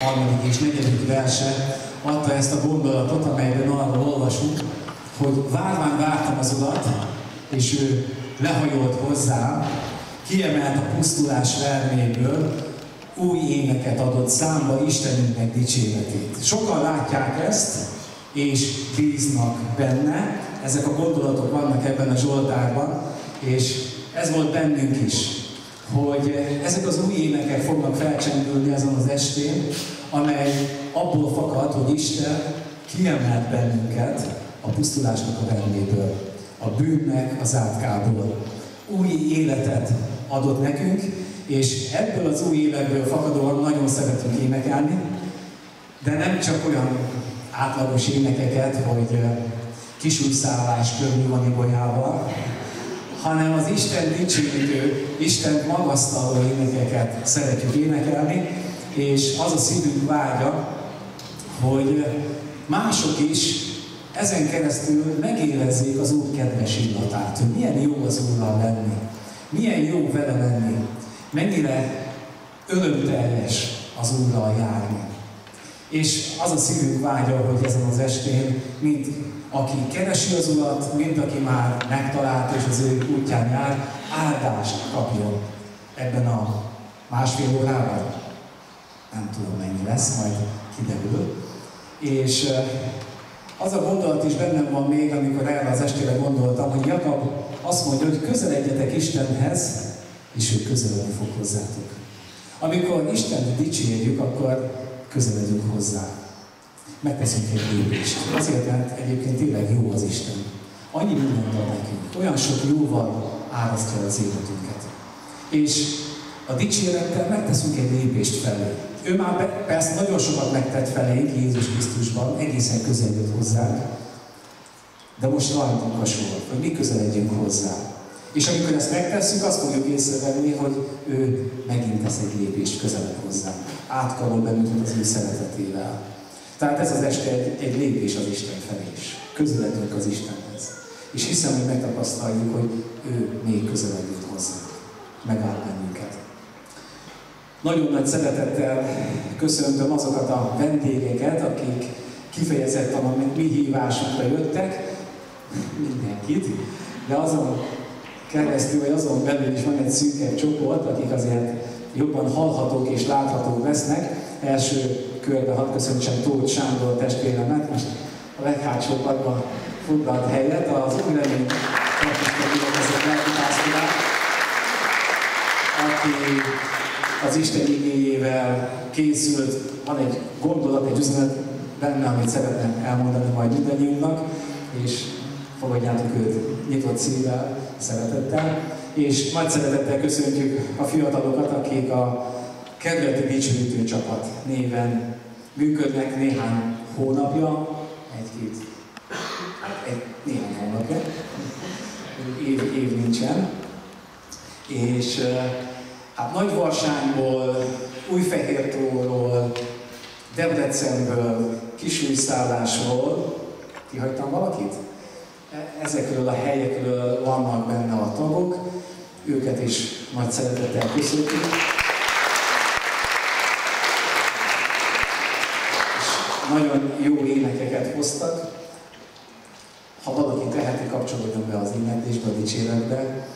harmadik és negyedik verse adta ezt a gondolatot, amelyben arról olvasunk, hogy várván vártam az Urat, és ő lehajolt hozzám, kiemelt a pusztulás verméből, új éneket adott számba Istenünknek dicséretét. Sokan látják ezt, és bíznak benne. Ezek a gondolatok vannak ebben a Zsoltárban, és ez volt bennünk is, hogy ezek az új énekek fognak felcsendülni ezen az estén, amely abból fakad, hogy Isten kiemelt bennünket a pusztulásnak a verméből, a bűnnek az átkából. Új életet adott nekünk, és ebből az új életből fakadóan nagyon szeretünk énekelni, de nem csak olyan átlagos énekeket, hogy kisújszálás körül Ibolyával, hanem az Isten dicsőítő, Isten magasztaló énekeket szeretjük énekelni, és az a szívünk vágya, hogy mások is ezen keresztül megérezzék az Úr kedves illatát, hogy milyen jó az Úrral lenni, milyen jó vele lenni, mennyire örömteljes az Úrral járni. És az a szívünk vágya, hogy ezen az estén, mint aki keresi az Urat, mint aki már megtalálta és az ő útján jár, áldást kapjon ebben a másfél órában. Nem tudom, mennyi lesz, majd kiderül. És az a gondolat is bennem van még, amikor erre az estére gondoltam, hogy Jakab azt mondja, hogy közeledjetek Istenhez, és ő közeledni fog hozzátok. Amikor Istent dicsérjük, akkor közeledünk hozzá. Megteszünk egy lépést. Azért, mert egyébként tényleg jó az Isten. Annyi mindent ad nekünk. Olyan sok jóval árasztja az életünket. És a dicsérettel megteszünk egy lépést felé. Ő már persze nagyon sokat megtett felénk Jézus Krisztusban, egészen közel jött hozzánk. De most rajtunk a sor, hogy mi közeledjünk hozzá. És amikor ezt megtesszük, azt fogjuk észrevenni, hogy ő megint tesz egy lépést közelebb hozzánk. Átkarol bennünket az ő szeretetével. Tehát ez az este egy lépés az Isten felé is. Közeledünk az Istenhez. És hiszem, hogy megtapasztaljuk, hogy ő még közelebb jut hozzánk. Megáll bennünket. Nagyon nagy szeretettel köszöntöm azokat a vendégeket, akik kifejezetten a mi hívásunkra jöttek. Mindenkit. De azon keresztül, vagy azon belül is van egy szűkebb csoport, akik azért jobban hallhatók és láthatók lesznek. Első körben hadd köszöntsem Tóth Sándor testvéremet, most a leghátsó padban foglalt helyet, az új remény tartózkodókat lelkipásztorát, aki az Isten igéjével készült, van egy gondolat, egy üzenet benne, amit szeretném elmondani majd mindannyiunknak, és fogadjátok őt nyitott szívvel, szeretettel, és nagy szeretettel köszöntjük a fiatalokat, akik a Kerületi Dicsőítő Csapat néven működnek néhány hónapja, néhány hónapja, év nincsen, és hát Nagyvarsányból, Újfehértóról, Debrecenből, Kisújszállásról, kihagytam valakit? Ezekről a helyekről vannak benne a tagok, őket is nagy szeretettel köszöntjük. És nagyon jó énekeket hoztak. Ha valaki teheti, kapcsolódjon be az éneklésbe, a dicséretbe.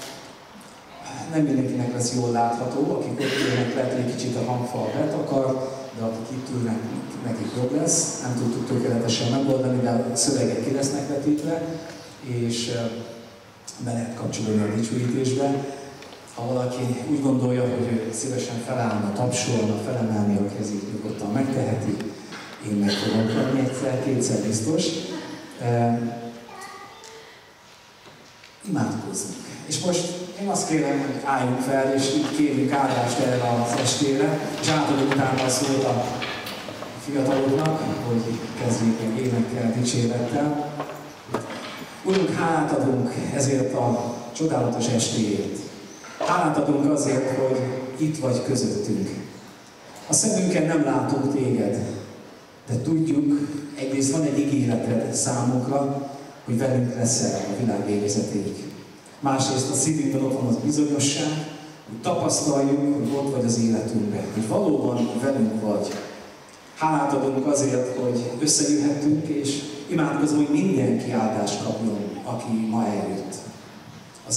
Nem mindenkinek lesz jól látható, akik ott ülnek, lehet, hogy kicsit a hangfal betakar, de akik itt ülnek, nekik jobb lesz. Nem tudtuk tökéletesen megoldani, de a szövegek ki lesznek vetítve, és be lehet kapcsolódni a dicsőítésbe. Ha valaki úgy gondolja, hogy ő szívesen felállna, tapsolna, felemelni a kezét, nyugodtan megteheti. Én meg fogom tenni egyszer, kétszer biztos. Imádkozzunk. És most én azt kérem, hogy álljunk fel, és így kérjünk áldást erre az estére, és átadom utána a szót a fiataloknak, hogy kezdjék meg énekkel, dicsérettel. Urunk, hálát adunk ezért a csodálatos estéért. Hálát adunk azért, hogy itt vagy közöttünk. A szemünkkel nem látunk téged, de tudjuk, egyrészt van egy ígéreted számunkra, hogy velünk leszel a világ végezetéig. Másrészt a szívünkben ott van az bizonyosság, hogy tapasztaljuk, hogy ott vagy az életünkben, hogy valóban velünk vagy, Hálát adunk azért, hogy összejöhettünk, és imádkozom, hogy mindenki áldást kapjon, aki ma eljött.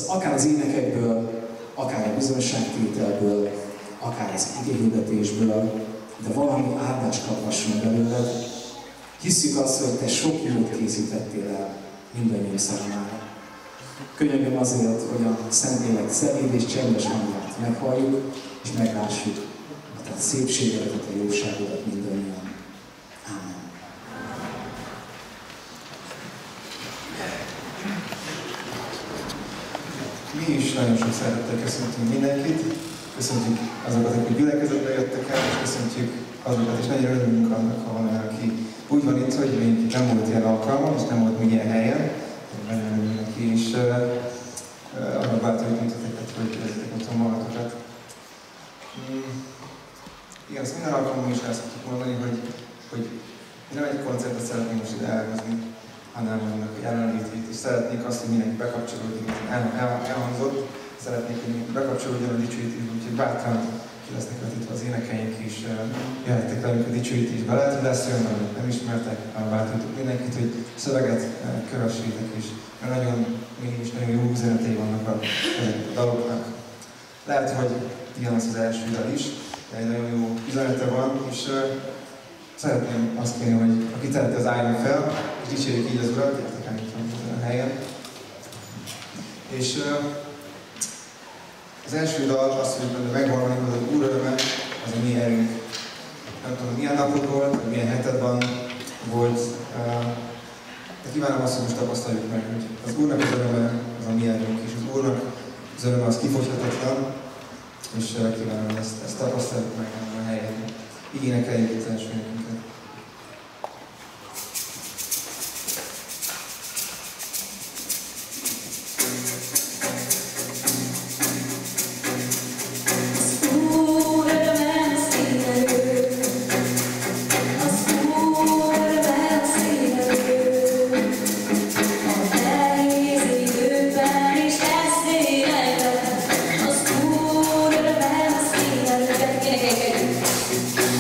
Akár az énekekből, akár a bizonyságtételből, akár az igéhirdetésből, de valami áldást kaphasson belőled. Hisszük azt, hogy te sok jót készítettél el mindannyiunk számára. Könyörgöm azért, hogy a Szentlélek szeréd és csendes hangját meghalljuk, és meglássuk a te szépségedet, a te jóságodat mindannyian. Ámen. Mi is nagyon sok szeretettel köszöntünk mindenkit, köszöntjük azokat, akik gyülekezetbe jöttek el, és köszöntjük azokat, és nagyon örülünk annak, ha van olyan, aki úgy van itt, hogy még nem volt ilyen alkalmon, és nem volt még ilyen helyen, nagyon örülünk neki, és annak bátorítani titeket, hogy érzitek otthon magatokat. Igen, azt minden alkalommal is el szoktuk mondani, hogy nem egy koncertet szeretnénk most ide elhozni, hanem annak a jelenlétét, és szeretnék azt, hogy mindenki bekapcsolódjon, elhangzott, szeretnék, hogy bekapcsolódjon a dicsőítésbe, úgyhogy bátran ki lesznek vetítve az énekeink is, jöhettek velünk a dicsőítésbe. Lehet, hogy lesz olyan, amit nem ismertek, bátorítok mindenkit, hogy szöveget kövessétek is, mert mégis nagyon jó üzenetei vannak a daloknak. Lehet, hogy ilyen az az első dal is, de egy nagyon jó üzenete van, és szeretném azt kérni, hogy aki teheti, az álljon fel, és dicsérjük így az Urat, értek el itt a helyen. És az első dal azt mondjuk, hogy megvalani, hogy az Úr öröme, az a mi erőnk. Nem tudom, milyen napod volt, vagy milyen hetedben volt, de kívánom azt, hogy most tapasztaljuk meg, hogy az Úrnak az öröme, az a mi erőnk, és az Úrnak az öröme az kifogyhatatlan, és kívánom, hogy ezt tapasztaljuk meg a helyen. Így énekeljük az első énekünket.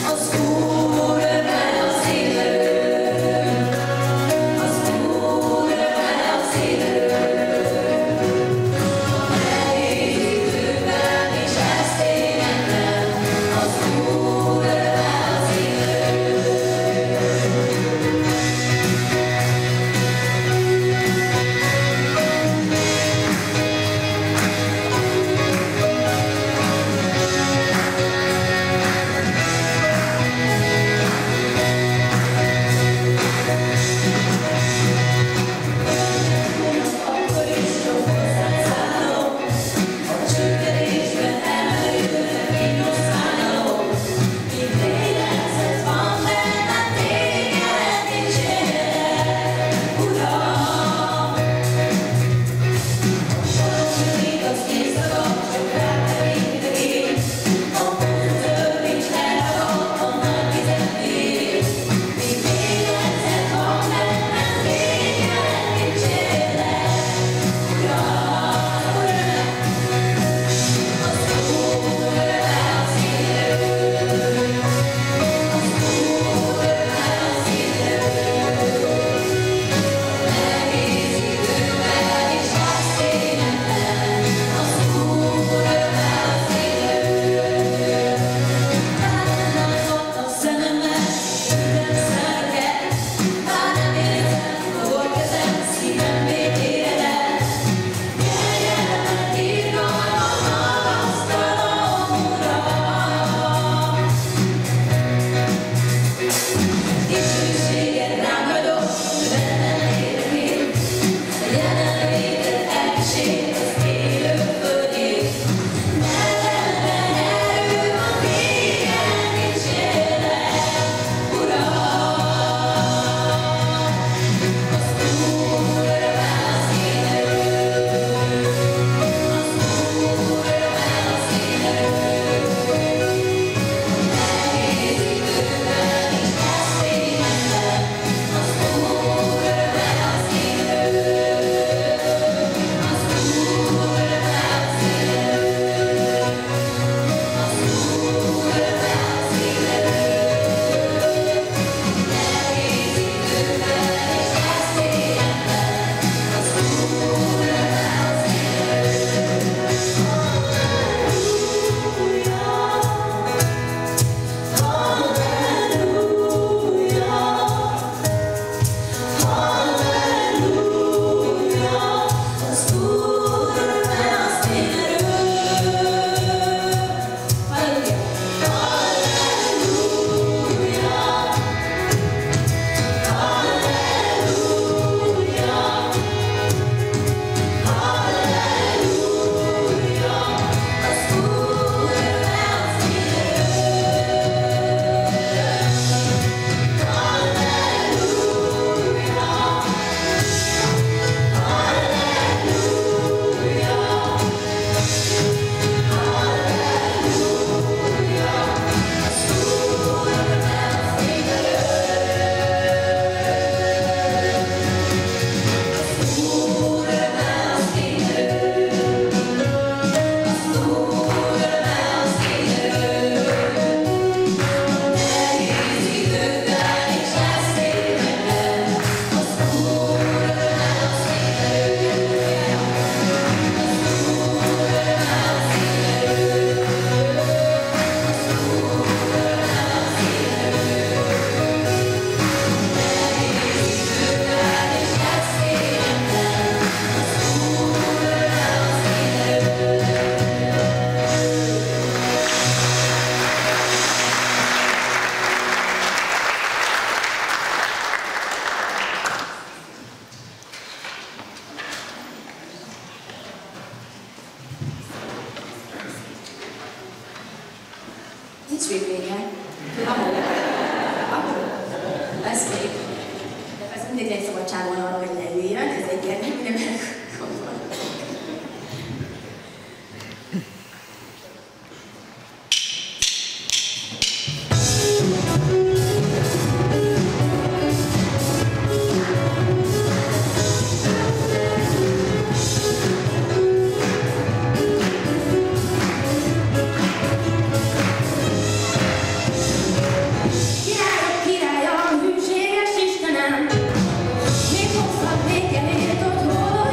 Az Úr lesz még. De persze mindig egy szabadság van arra, hogy leüljön, ez egyértelmű, nem elgondolom. Még hosszabb, még elért, hogy hol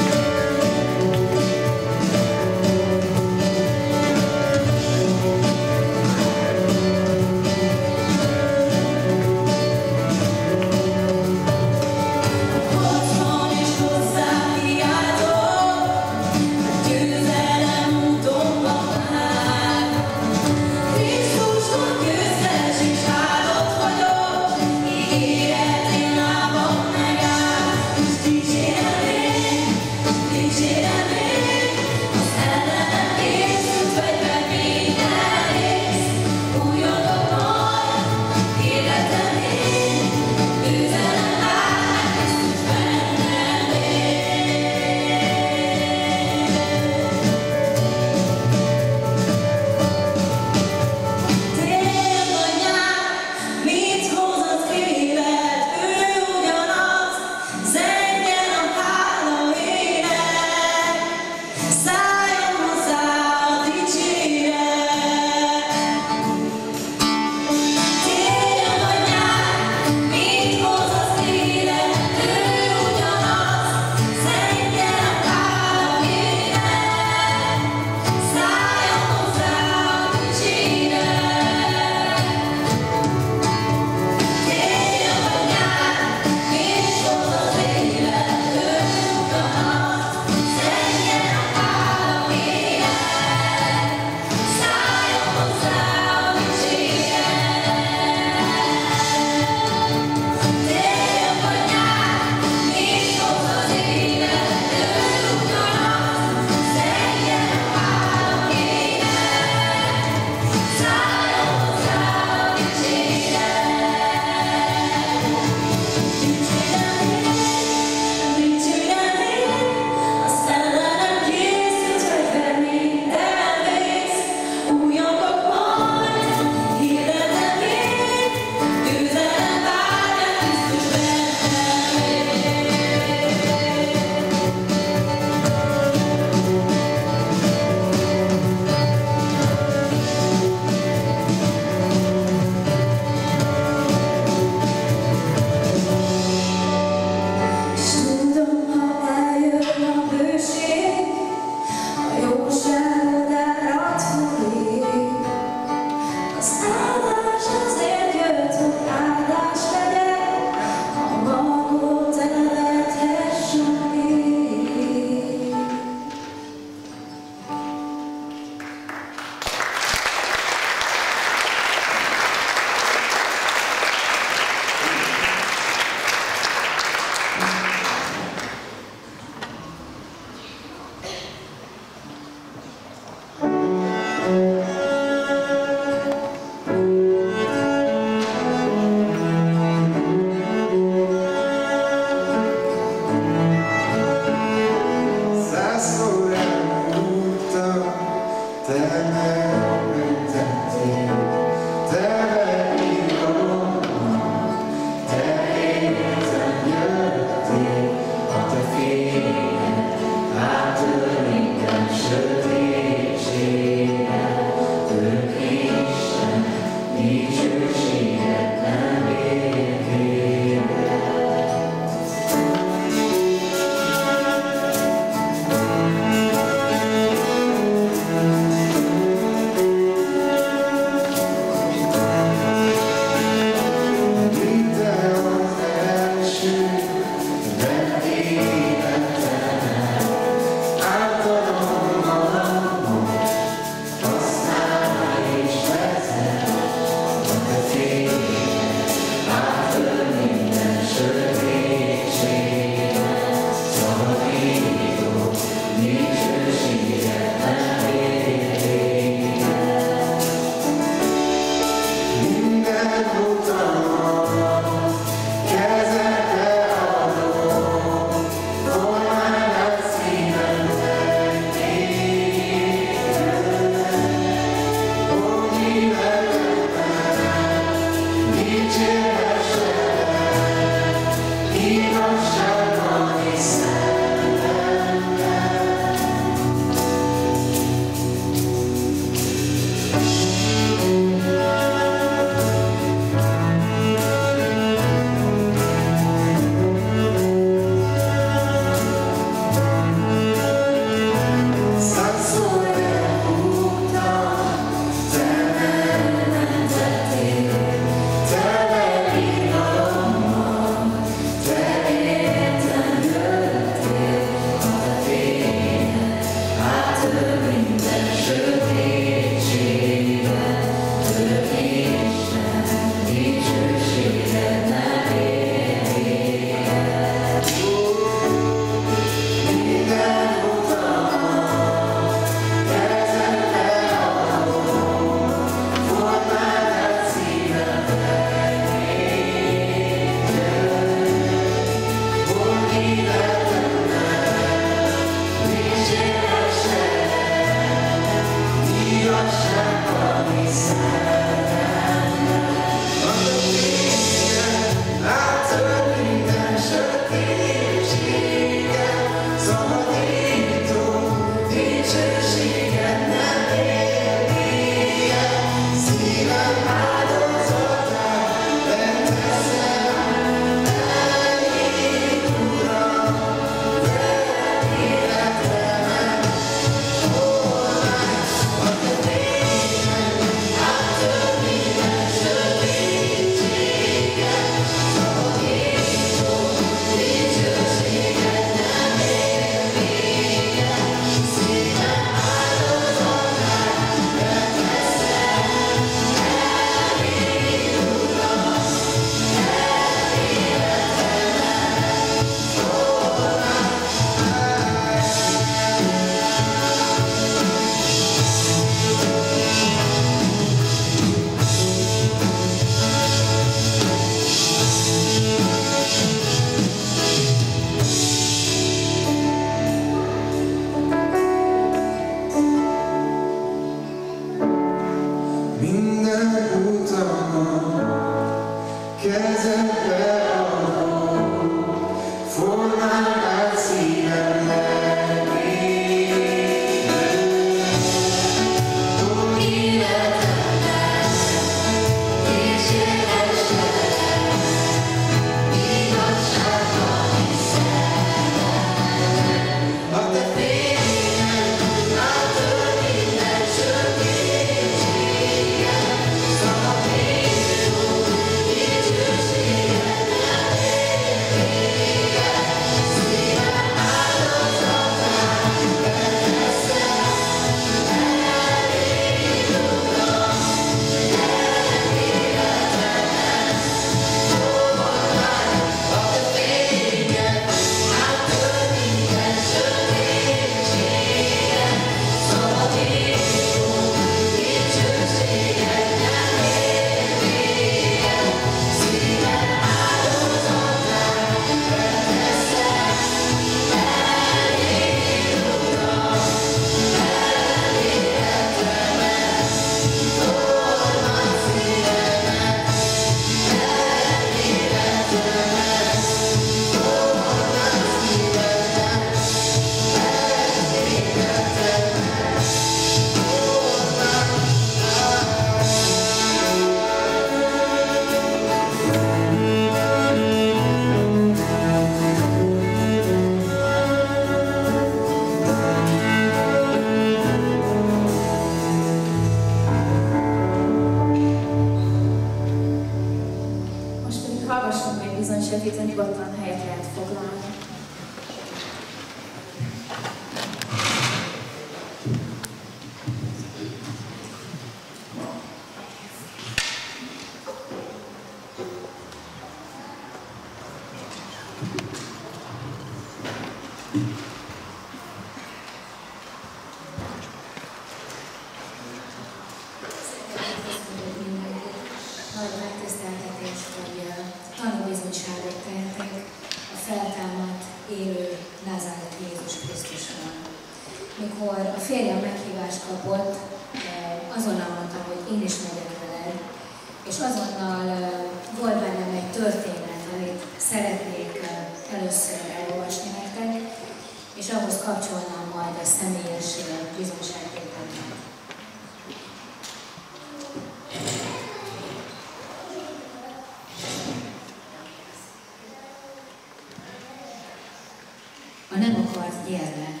A nem akart gyermek.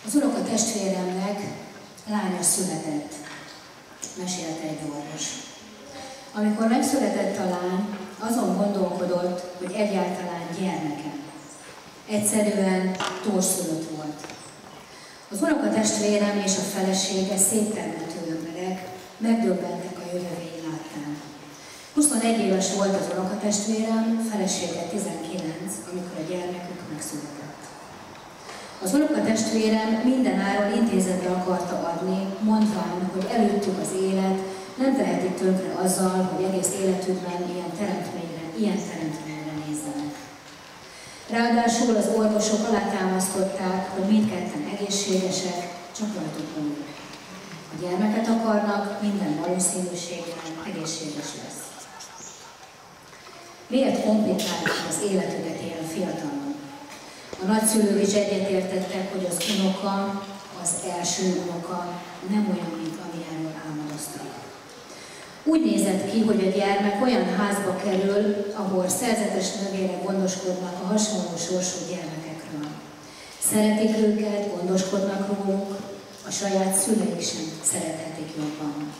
Az unokatestvéremnek lánya született, mesélte egy orvos. Amikor megszületett a lány, azon gondolkodott, hogy egyáltalán gyermeke. Egyszerűen torszülött volt. Az unokatestvérem és a felesége szép termető emberek, megdöbbentek a jövőjét láttán. 21 éves volt az unokatestvérem, felesége 19, amikor a gyermekük megszületett. Az unokatestvérem mindenáron intézetbe akarta adni, mondván, hogy előttük az élet, nem tehetik tönkre azzal, hogy egész életükben ilyen teremtményre nézzenek. Ráadásul az orvosok alátámasztották, hogy mindketten egészségesek, csak rajtuk múlik. Ha gyermeket akarnak, minden valószínűséggel egészséges lesz. Miért komplikálják az életüket ilyen fiatalon? A nagyszülők is egyetértettek, hogy az unoka, az első unoka nem olyan, mint amilyenről álmodoztak. Úgy nézett ki, hogy a gyermek olyan házba kerül, ahol szerzetes nővérek gondoskodnak a hasonló sorsú gyermekekről. Szeretik őket, gondoskodnak róluk, a saját szüleik sem szerethetik jobban.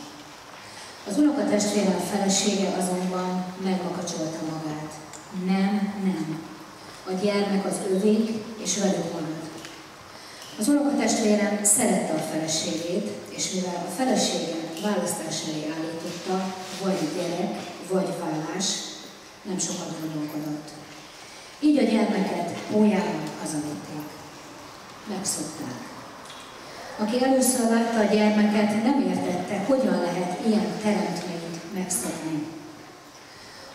Az unokatestvérem felesége azonban megmakacsolta magát. Nem. A gyermek az övék, és velük marad. Az unokatestvérem szerette a feleségét, és mivel a felesége választás elé állította, vagy gyerek, vagy vállás, nem sokat gondolkodott. Így a gyermeket ójában hazavitték. Megszokták. Aki először látta a gyermeket, nem értette, hogyan lehet ilyen teremtményt megszokni.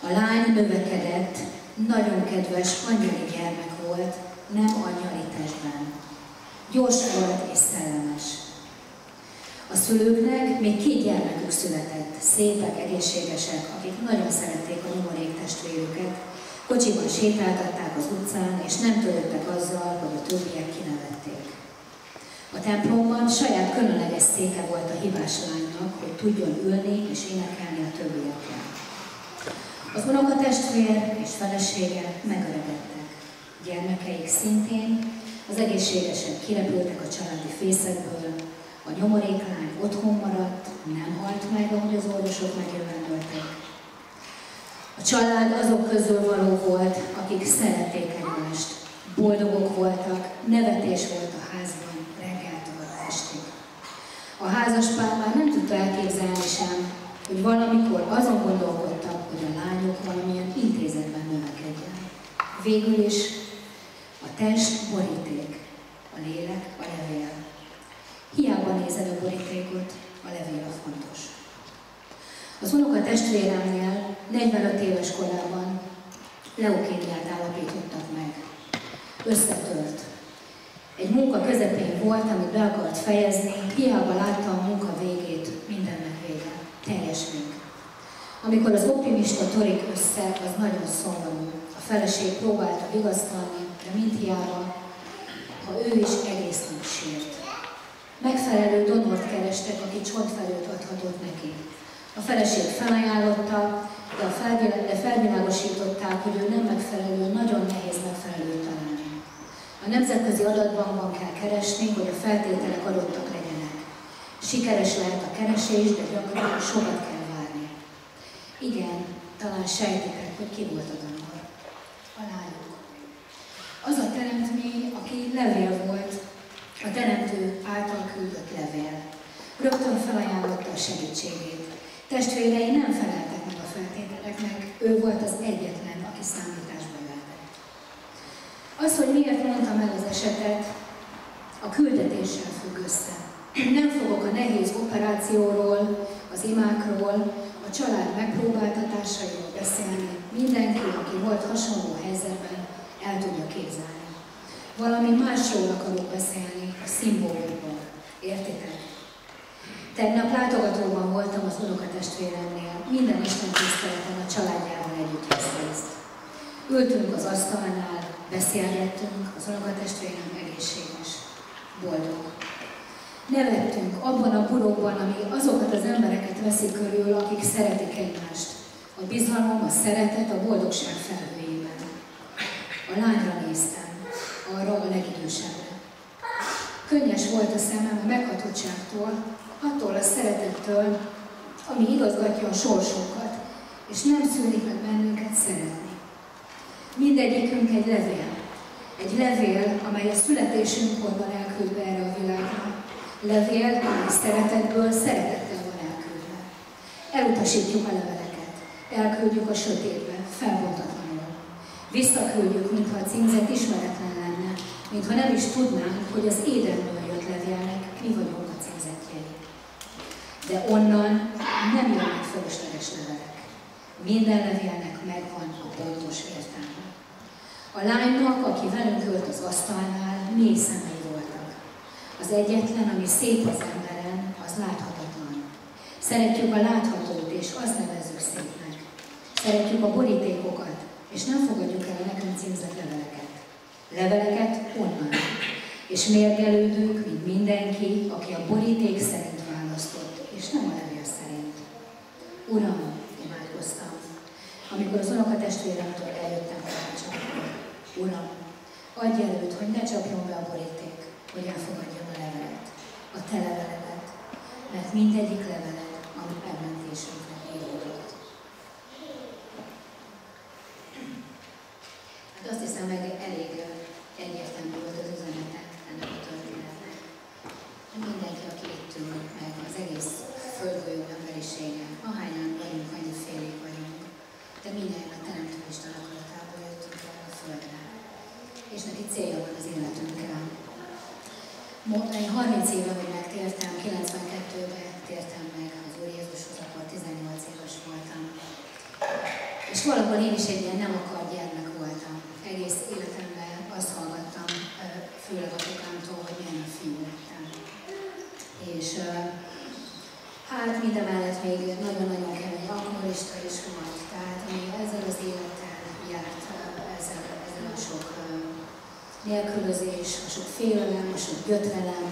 A lány növekedett, nagyon kedves angyali gyermek volt, nem angyali testben. Gyors volt és szellemes. A szülőknek még 2 gyermekük született, szépek, egészségesek, akik nagyon szerették a nyomorék testvérüket. Kocsiban sétáltatták az utcán, és nem törődtek azzal, hogy a többiek kinevették. A templomban saját különleges széke volt a hibás lánynak, hogy tudjon ülni és énekelni a többiekkel. Az unokatestvér és felesége megöregedtek. Gyermekeik szintén, az egészségesek kirepültek a családi fészekből, a nyomoréklány otthon maradt, nem halt meg, ahogy az orvosok megjövendölték. A család azok közül való volt, akik szerették egymást, boldogok voltak, nevetés volt a házban reggeltől estig. A házaspár már nem tudta elképzelni sem, hogy valamikor azon gondolkodtak, hogy a lányok valamilyen intézetben növekedjen. Végül is a test boríték, a lélek a levél. Hiába nézed a borítékot, a levél a fontos. Az unokatestvéremnél 45 éves korában leukémiát állapítottak meg. Összetört. Egy munka közepén volt, amit be akart fejezni, hiába látta a munka végét, mindennek vége. Teljes vég. Amikor az optimista torik össze, az nagyon szomorú. A feleség próbálta vigasztalni, de mind hiába, ha ő is egész nap sírt. Megfelelő donort kerestek, aki csontfelőt adhatott neki. A feleség felajánlotta, de felvilágosították, hogy ő nem megfelelő, nagyon nehéz megfelelőt találni. A nemzetközi adatbankban kell keresni, hogy a feltételek adottak legyenek. Sikeres lehet a keresés, de gyakran sokat kell várni. Igen, talán sejtitek, hogy ki volt a donor. A lányuk. Az a teremtmény, aki levél volt, a teremtő által küldött levél. Rögtön felajánlotta a segítségét. Testvérei nem feleltek meg a feltételeknek, ő volt az egyetlen, aki számításba lehetett. Az, hogy miért mondtam el az esetet, a küldetéssel függ össze. Nem fogok a nehéz operációról, az imákról, a család megpróbáltatásairól beszélni. Mindenki, aki volt hasonló helyzetben, el tudja képzelni. Valami másról akarok beszélni, a szimbólumról. Értitek? Tegnap látogatóban voltam az unokatestvéremnél, minden Isten tiszteleten a családjával együtt vesz részt. Ültünk az asztalnál, beszélgettünk, az unokatestvérem egészséges, boldog. Nevettünk abban a burokban, ami azokat az embereket veszi körül, akik szeretik egymást. A bizalom, a szeretet, a boldogság felhőjében. A lányra néztem, arra a legidősebbre. Könnyes volt a szemem a meghatottságtól, attól a szeretettől, ami igazgatja a sorsunkat, és nem szűnik meg bennünket szeretni. Mindegyikünk egy levél. Egy levél, amely a születésünkkor van elküldve erre a világra. Levél, amely szeretetből szeretettel van elküldve. Elutasítjuk a leveleket, elküldjük a sötétbe, felbontatlanul. Visszaküldjük, mintha a címzet ismeretlen lenne, mintha nem is tudnánk, hogy az édenből jött levélnek mi vagyunk a címzetjei. De onnan nem jönnek fölösleges levelek. Minden levélnek megvan a pontos értelme. A lánynak, aki velünk ült az asztalnál, mély szemei voltak. Az egyetlen, ami szép az emberen, az láthatatlan. Szeretjük a láthatót, és azt nevezzük szépnek. Szeretjük a borítékokat, és nem fogadjuk el a nekünk címzett leveleket. Leveleket onnan. És mérgelődünk, mint mindenki, aki a boríték szerint választott, és nem a levél szerint. Uram, imádkoztam, amikor az unokatestvéremtől eljöttem tanácsokra. Uram, adj erőt, hogy ne csapjon be a boríték, hogy elfogadjam a levelet, a te leveledet, mert mindegyik leveled, ami megmentésünkre íródott. Hát azt hiszem, meg elég egyértelmű volt az üzenete ennek a történetnek. Mindenki, aki itt ül, meg az egész földgolyó emberisége, ahányan vagyunk, annyi félék vagyunk, de minden a Teremtő Isten akaratából jöttünk el a földre. És neki célja van az életünkkel. Én 30 éve, hogy megtértem, 92-ben tértem meg az Úr Jézushoz, akkor 18 éves voltam. És valahol én is egy ilyen nem akart gyermek voltam. Egész életemben azt hallgattam, főleg apukámtól, hogy milyen a fiú lettem. És még nagyon-nagyon kemény alkoholista is volt, tehát még ezzel az élettel járt, ezzel a sok nélkülözés, a sok félelem, a sok gyötrelem.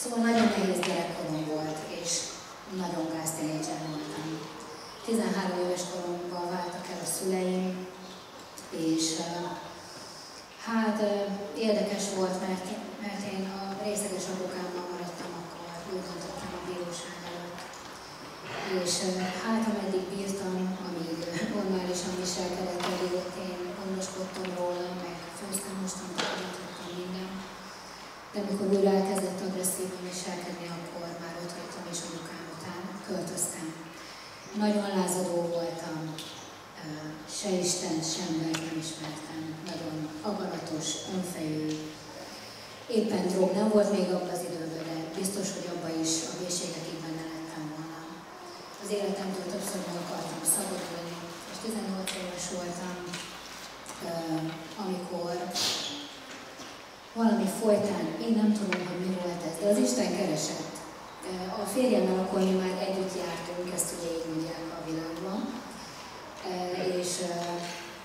Szóval nagyon nehéz gyerekkorom volt, és nagyon gáztinédzser voltam. 13 éves koromban váltak el a szüleim, és hát érdekes volt, mert én a részeges apukámmal maradtam akkor, úgy döntöttem a bíróság előtt. És hát ameddig bírtam, amíg normálisan viselkedett, addig én gondoskodtam róla, meg főztem, mostam, takarítottam minden. De amikor újra elkezdett agresszívan viselkedni, akkor már ott hagytam és anyukám után költöztem. Nagyon lázadó voltam, se Isten, sem nem ismertem, nagyon aganatos, önfejű. Éppen drog nem volt még abban az időben, de biztos, hogy abban is a mélységekig benne lettem volna. Az életemtől többször meg akartam szabadulni, és 18 éves voltam, amikor valami folytán, én nem tudom, hogy mi volt ez, de az Isten keresett. A férjemmel akkor mi már együtt jártunk, ezt ugye így mondják a világban. És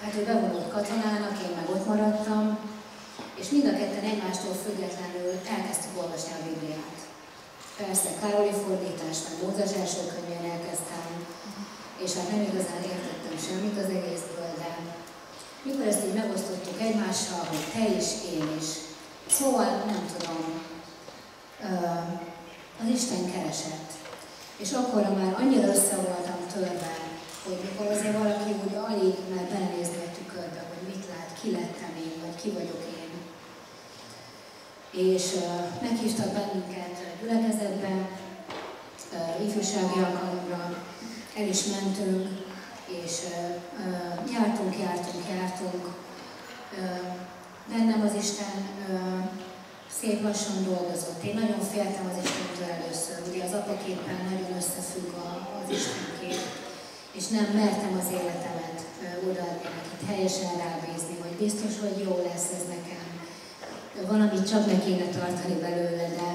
hát ő bevonult katonának, én meg ott maradtam, és mind a ketten egymástól függetlenül elkezdtük olvasni a Bibliát. Persze, Károli fordítás, meg Mózes első könyvén elkezdtem, és hát nem igazán értettem semmit az egészből, de mikor ezt így megosztottuk egymással, hogy te is, én is. Szóval nem tudom, az Isten keresett. És akkor már annyira össze voltam törve, hogy mikor azért valaki úgy alig már belenézni a tükörbe, hogy mit lát, ki lettem én, vagy ki vagyok én. És meghívtak bennünket gyülekezetbe, ifjúsági alkalomra, el is mentünk, és jártunk. Bennem az Isten szép lassan dolgozott. Én nagyon féltem az Istentől először. Ugye az apaképpen nagyon összefügg az Istenkép, és nem mertem az életemet odaadni neki, teljesen rábízni, hogy biztos, hogy jó lesz ez nekem. Valamit csak meg kéne tartani belőle, de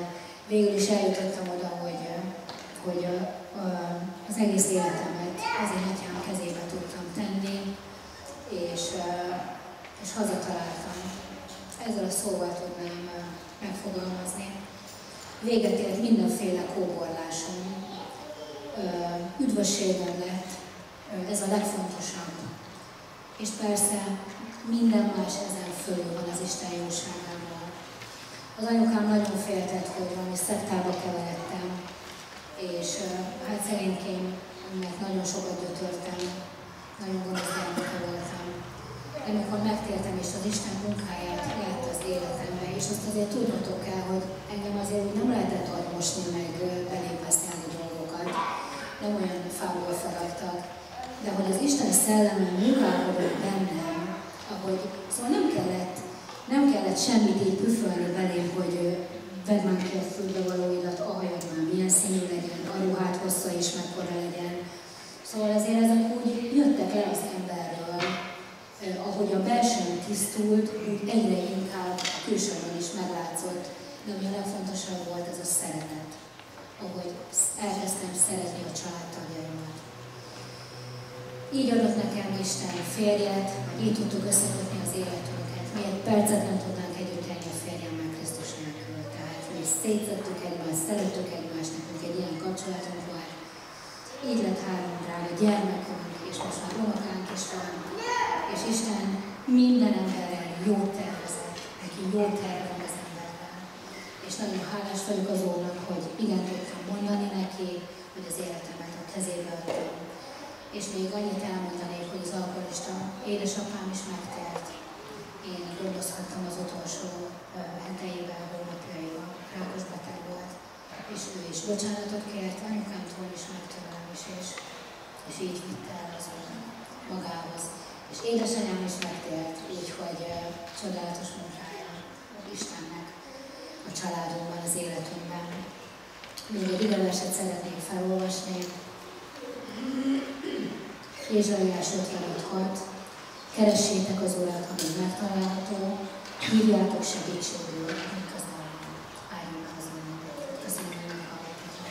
végül is eljutottam oda, hogy az egész életemet az én atyám kezébe tudtam tenni, és hazataláltam. Ezzel a szóval tudnám megfogalmazni. Véget ért mindenféle kóborlásom. Üdvösségem lett, ez a legfontosabb. És persze minden más ezen fölül van az Isten jóságával. Az anyukám nagyon féltett, hogy valami szektába keveredtem, és hát szerényként, mert nagyon sokat gyötörtem, nagyon gonosz gyermeke voltam. De amikor megtértem, és az Isten munkáját lett az életembe, és azt azért tudnotok kell, hogy engem azért úgy nem lehetett orvosni, meg belém beszélni dolgokat, nem olyan fából faragtak, de hogy az Isten szelleme munkálkodott bennem, ahogy, szóval nem kellett semmit így püfölni belém, hogy vedd már ki a fülbe való illat, a hajad már milyen színű legyen, a ruhát hossza is mekkora legyen. Szóval azért ezek úgy jöttek le az emberről, ahogy a belsőn tisztult, úgy egyre inkább a külsőn is meglátszott, de ami a legfontosabb volt, ez a szeretet, ahogy elkezdtem szeretni a családtagjaimat. Így adott nekem Isten férjet, hogy így tudtuk összekötni az életünket. Mi egy percet nem tudnánk együtt élni a férjemmel Krisztus nélkül. Tehát, hogy szétszettük egymást, szerettük egymást, nekünk egy ilyen kapcsolatunk volt. Így lett 3 drága gyermekünk, és most már unokánk is van. És Isten minden emberrel jót tervezett, neki jó terve van az emberrel. És nagyon hálás vagyok az Úrnak, hogy igen tudtam mondani neki, hogy az életemet a kezébe adtam. És még annyit elmondanék, hogy az alkoholista édesapám is megtért. Én gondozhattam az utolsó heteiben, hónapjaiban, rákos beteg volt. És ő is bocsánatot kért, anyukámtól is, meg tőlem is, és így vitte el az Úr magához. És édesanyám is megtért, úgyhogy csodálatos munkája Istennek a családunkban, az életünkben. Még egy igeverset szeretnék felolvasni. Ézsaiás 55:6. Keressétek az Urat, amíg megtalálható, hívjátok segítségül, amíg az nem álljon az Úrnak. Köszönöm, hogy meghallgattatok.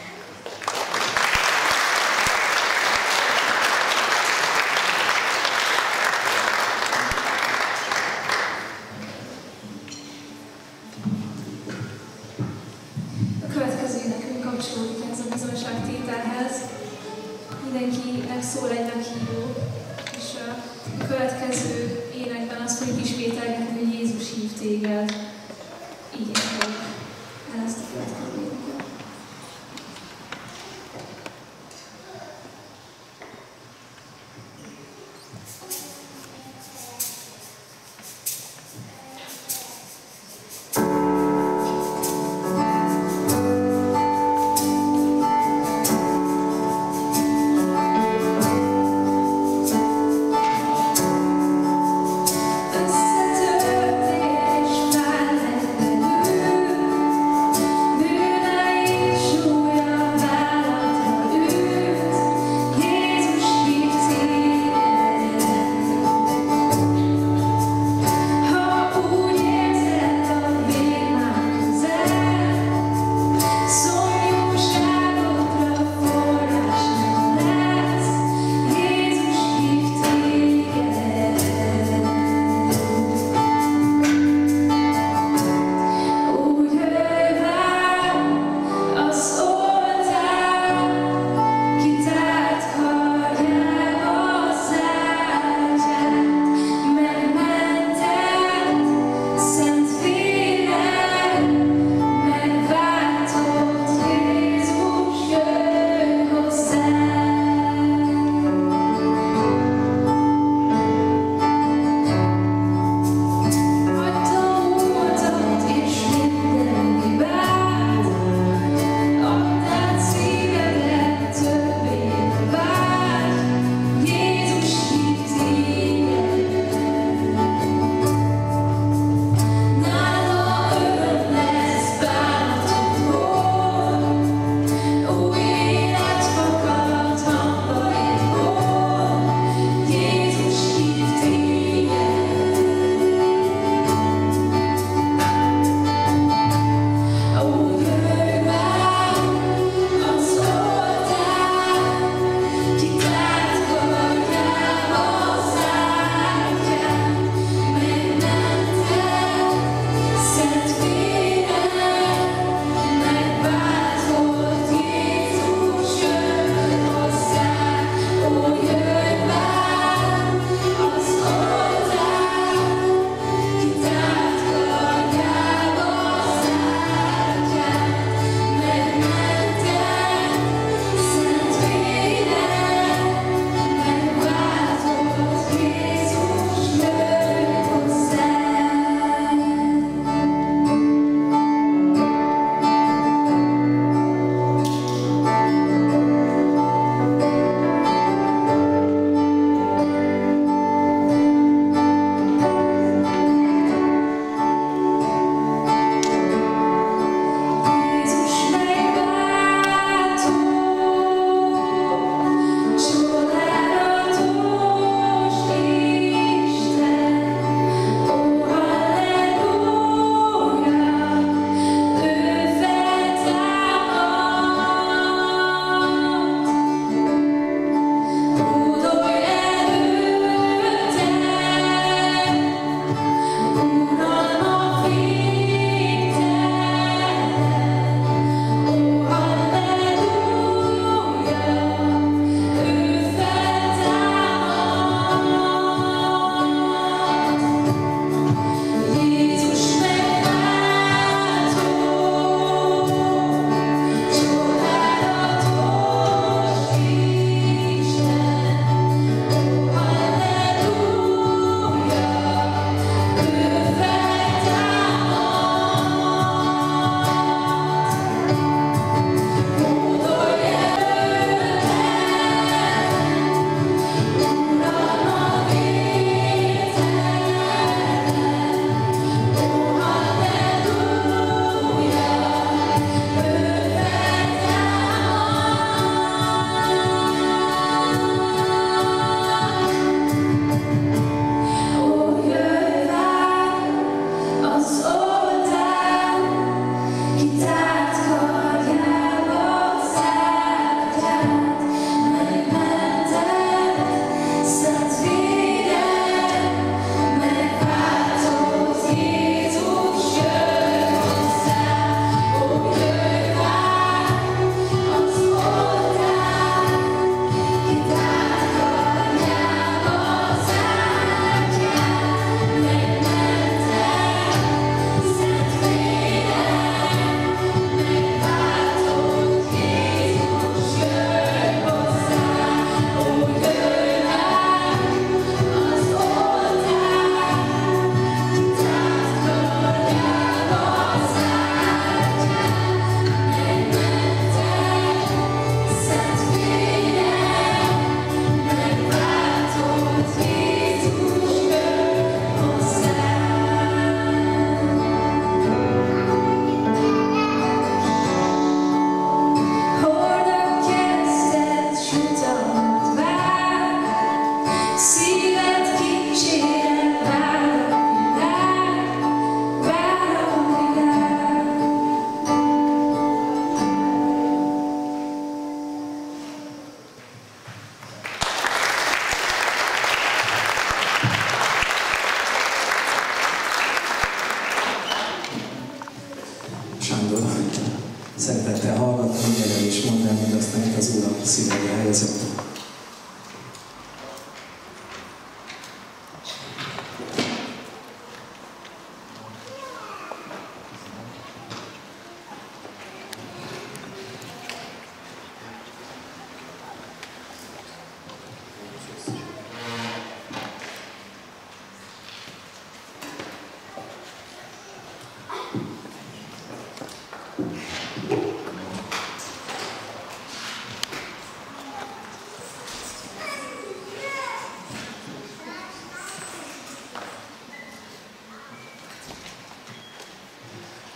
szívemre helyezett.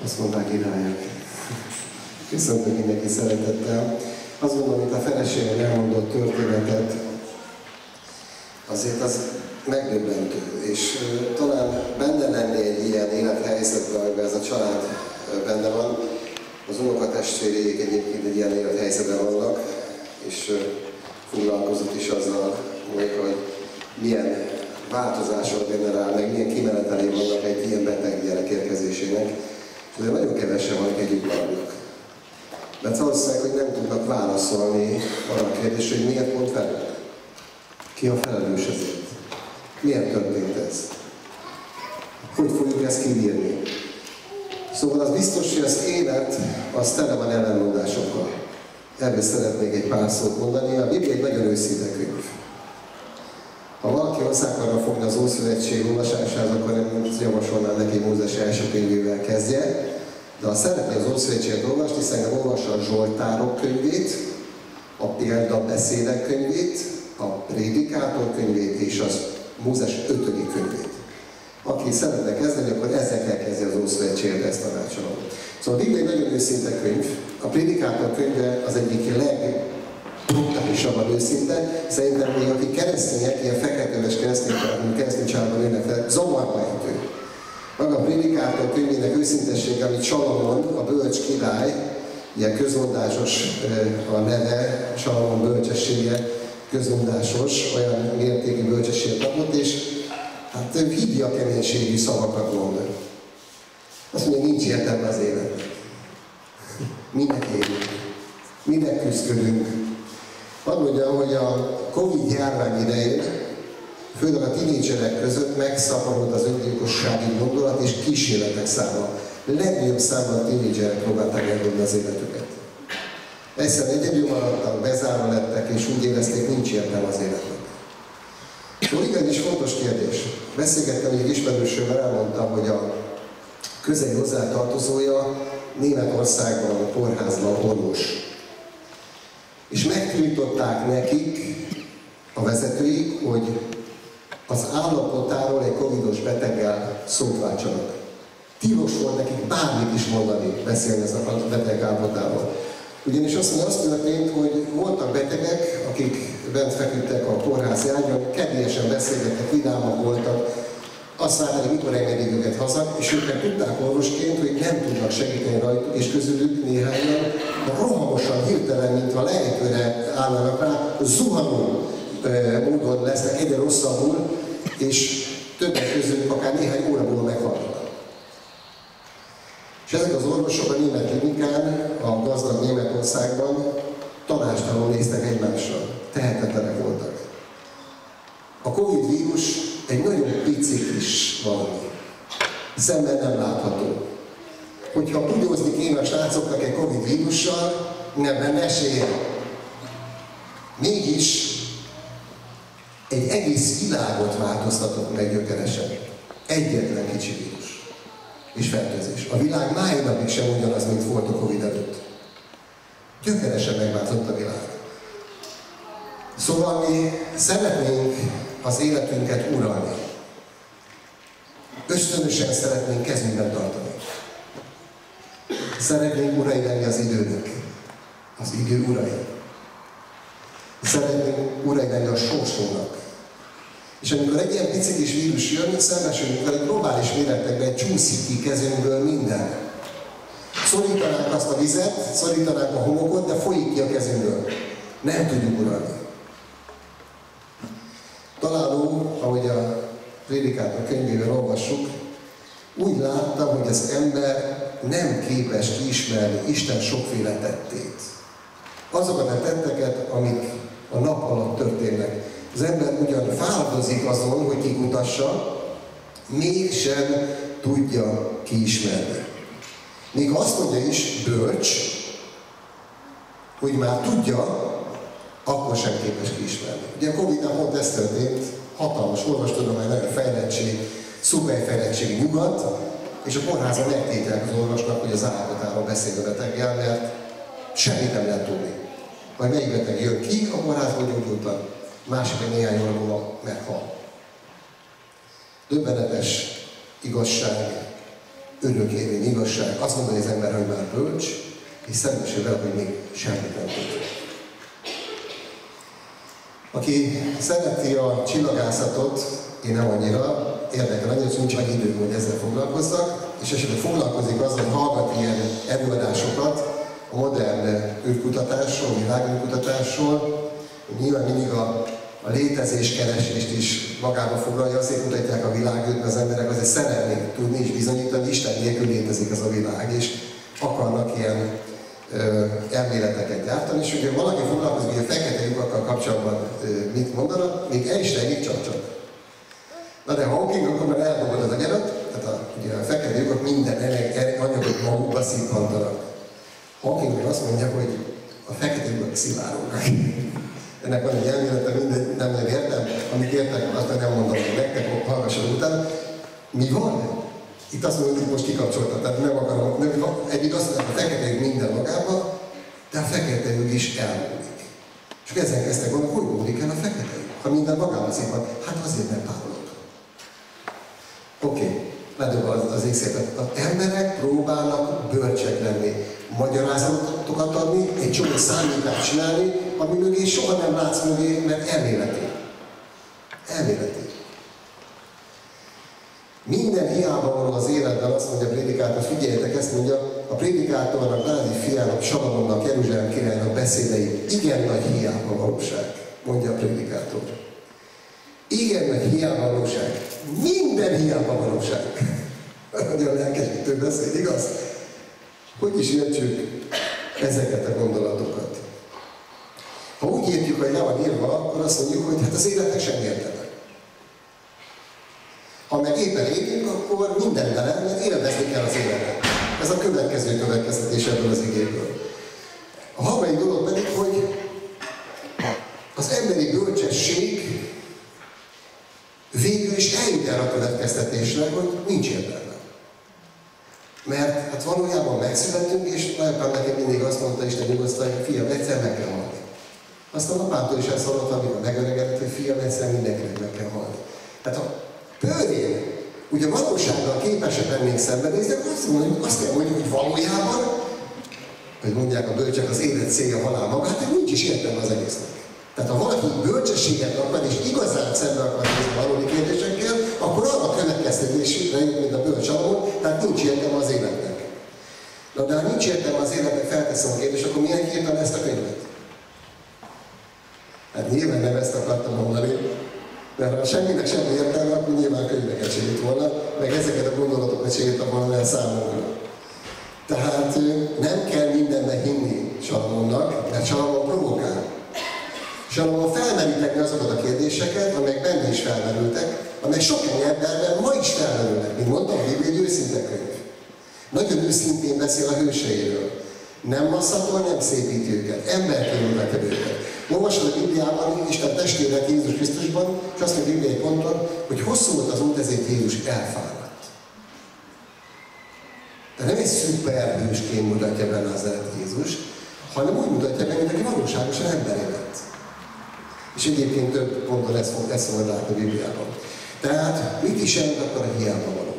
Azt mondták irányok. Köszöntök mindenki szeretettel. Azt gondolom, hogy a feleségem elmondott történetet, azért az megdöbbentő. És talán benne lenni egy ilyen élethelyzetben, amiben ez a család benne van. Az unokatestvérék egyébként egy ilyen élethelyzetben vannak, és foglalkozott is azzal, hogy milyen változások generál, meg milyen kimenetelé vannak egy ilyen beteg gyerek érkezésének. De nagyon kevesen vannak együtt maradnak. Mert valószínűleg, hogy nem tudnak válaszolni arra a kérdésre, hogy miért pont velük. Ki a felelős ezért? Miért történt ez? Hogy fogjuk ezt kibírni? Szóval az biztos, hogy az élet az tele van ellenmondásokkal. Erről szeretnék egy pár szót mondani. A Biblia egy nagyon őszinte könyv. Ha valaki hozzá akarna fogni az Ószövetség olvasásához, akkor én javasolnám neki Mózes első könyvével kezdje. De ha szeretné az Ószövetséget olvasni, szerintem olvassa a Zsoltárok könyvét, a Példabeszédek könyvét, a Prédikátor könyvét és az Mózes 5. könyvét. Aki szeretne kezdeni, akkor ezekkel kezdi az Ószövetséget, ezt tanácsolom. Szóval a Biblia egy nagyon őszinte könyv. A Prédikátor könyve az egyik brutálisabban őszinte. Szerintem még akik keresztények, ilyen feketőves keresztény családban jönnek fel, zavarba ejtő. Maga a Prédikátor könyvének őszintessége, amit Salamon, a bölcs király, ilyen közmondásos a neve, Salamon bölcsessége, közmondásos, olyan mértékű bölcsességet kapott, és hát hídi a keménységű szavakat mond. Azt mondja, nincs értelme az életnek. Minek élünk? Minek küzdködünk? Hadd mondjam, hogy a Covid járvány idején, főleg a tinédzserek között megszaporodott az öngyilkossági gondolat és kísérletek száma. Legnagyobb számban tinédzserek próbálták megoldani az életüket. Egyszerűen egyedül maradtak, bezárva lettek, és úgy érezték, nincs értelme az életnek. Szóval igen, is fontos kérdés. Beszélgettem egy ismerősömmel, elmondtam, hogy a közeli hozzátartozója Németországban, a kórházban orvos. És megtiltották nekik, a vezetőik, hogy az állapotáról egy covidos beteggel szót váltsanak. Tilos volt nekik bármit is mondani, beszélni ez a beteg állapotáról. Ugyanis azt történt, hogy voltak betegek, akik bent feküdtek a kórházi ágyon, kedélyesen beszélgettek, vidámak voltak, azt várták, hogy mikor engedik őket haza, és őket tudták orvosként, hogy nem tudnak segíteni rajtuk, és közülük néhányan rohamosan, hirtelen, mintha lejtőre állnának rá, zuhanó módon lesznek egyre rosszabbul, és többek közül akár néhány órából meghalnak. És ezek az orvosok a német klinikán, a gazdag Németországban tanácstalanul néztek egymásra, tehetetlenek voltak. A Covid vírus egy nagyon pici kis valami, szemben nem látható. Hogyha bugyózni kéne a srácoknak egy Covid vírussal, nem lenne esélye. Mégis egy egész világot változtatott meg gyökeresen. Egyetlen kicsi vírus és fertőzés. A világ máj napig sem ugyanaz, mint volt a Covid előtt. Gyökeresen megváltozott a világ. Szóval mi szeretnénk az életünket uralni. Ösztönösen szeretnénk kezünkben tartani. Szeretnénk urai lenni az időnek. Az idő urai. Szeretnénk urai lenni a sorsónak. És amikor egy ilyen pici kis vírus jön, szembesülünk vele, globális méretekben csúszik ki kezünkből minden. Szorítanánk azt a vizet, szorítanánk a homokot, de folyik ki a kezünkből. Nem tudjuk uralni. Találó, ahogy a Prédikátor könyvében olvassuk, úgy láttam, hogy az ember nem képes kiismerni Isten sokféle tettét. Azokat a tetteket, amik a nap alatt történnek. Az ember ugyan fáradozik azon, hogy kikutassa, mégsem tudja kiismerni. Még azt mondja is, bölcs, hogy már tudja, akkor sem képes kiismerni. Ugye a Covid-nál pont ez történt, hatalmas orvostudomány, nagyon fejlettség, szuperfejlettség nyugat, és a kórházban megtétják az orvosnak, hogy az állapotáról beszél a beteggel, mert semmit nem lehet tudni. Majd melyik beteg jön ki, a kórházból gyógyultan, másik néhány óra múlva meghal. Döbbenetes igazság, örökérvény igazság. Azt mondani az ember, hogy már bölcs, és szembesül vele, hogy még semmit nem tud. Aki szereti a csillagászatot, én nem annyira, érdekel annyira, hogy nincs annyi idő, hogy ezzel foglalkozzak, és esetleg foglalkozik azzal, hogy hallgat ilyen előadásokat a modern űrkutatásról, világűrkutatásról. Nyilván mindig a létezéskeresést is magába foglalja, azért mutatják a világűrt, mert az emberek azért szeretnék tudni és bizonyítani, hogy Isten nélkül létezik ez a világ, és akarnak ilyen elméleteket gyártani, és ugye valaki foglalkozik, hogy a fekete lyukakkal kapcsolatban mit mondanak, még el is rejlik csak. Na de Hawking, akkor már eldobod az agyarat, tehát ugye a fekete lyukak minden anyagot magukba szippantanak. Hawking azt mondja, hogy a fekete lyukak szivárognak. Ennek van egy elmélete, mindegy, nem értem, amit értek, azt nem mondom meg nektek, hallgassanak utána. Mi van? Itt azt mondom, hogy most kikapcsoltam, tehát nem akarom, egyik azt mondja, a fekete lyuk minden magában, de a fekete lyuk is elmúlik. És ezen kezdtek volna, hogy múlik el a fekete lyuk, ha minden magában szépen, hát azért nem távol. Oké, ledöbb az ékszépet. Az emberek próbálnak bölcsek lenni, magyarázatokat adni, egy csomó számítást csinálni, ami mögé soha nem látsz mögé, mert elméleti. Elméleti. Minden hiába való az életben, azt mondja a prédikátor, figyeljetek, ezt mondja, a prédikátornak, Dávid fiának, Salamonnak, Jeruzsálem királynak beszédei, igen nagy hiába valóság, mondja a prédikátor. Igen nagy hiába valóság. Minden hiába valóság. Nagyon lelkesítő beszéd, igaz? Hogy is értsük ezeket a gondolatokat? Ha úgy értjük, hogy le van írva, akkor azt mondjuk, hogy hát az életnek sem értelme. Ha meg éppen élünk, akkor minden bele, mert élvezni kell az életet. Ez a következő következtetés ebből az igéből. A harmadik dolog pedig, hogy az emberi bölcsesség végül is eljut el a következtetésre, hogy nincs értelme. Mert hát valójában megszületünk, és nagyapám nekem mindig azt mondta, Isten nyugosztalja, hogy fiam, egyszer meg kell halni. Aztán apámtól is ezt hallottam, amikor megöregedett, hogy fiam, egyszer mindenkinek meg kell halni. Tehát a bőrén, ugye valósággal képesek lennénk szembenézni, akkor azt kell mondjuk, hogy valójában, hogy mondják a bölcsek, az élet célja halál maga, hát nincs is értelme az egésznek. Tehát ha valaki bölcsességet akar, és igazán szembe akar nézni valódi kérdésekkel, akkor arra a következtetésre jut, mint a bölcs Salamon, tehát nincs értelme az életnek. Na de ha nincs értelme az életnek, felteszem a kérdést, akkor milyen írtam ezt a könyvet? Hát nyilván nem ezt akartam mondani, mert ha semminek semmi értelme, akkor nyilván könyveket se jut volna, meg ezeket a gondolatokat se írtam volna el számunkra. Tehát nem kell mindennek hinni Salamonnak, mert Salamon provokál. Salamon felmeríteni azokat a kérdéseket, amelyek benne is felmerültek, amelyek sok emberben ma is felmerülnek. Mint mondtam, a Biblia egy őszinte könyv. Nagyon őszintén beszél a hőseiről. Nem masszatol, nem szépíti őket, emberként neked őket. Olvasod a Bibliában, Isten testvére Jézus Krisztusban, és azt mondja a Biblia egy ponton, hogy hosszú volt az út, ezért Jézus elfáradt. De nem egy szuper hősként mutatja benne az elet Jézus, hanem úgy mutatja benne, mint aki valóságosan emberi lett. És egyébként több ponton ezt fogod látni a Bibliában. Tehát mit is jelent akkor a hiába való?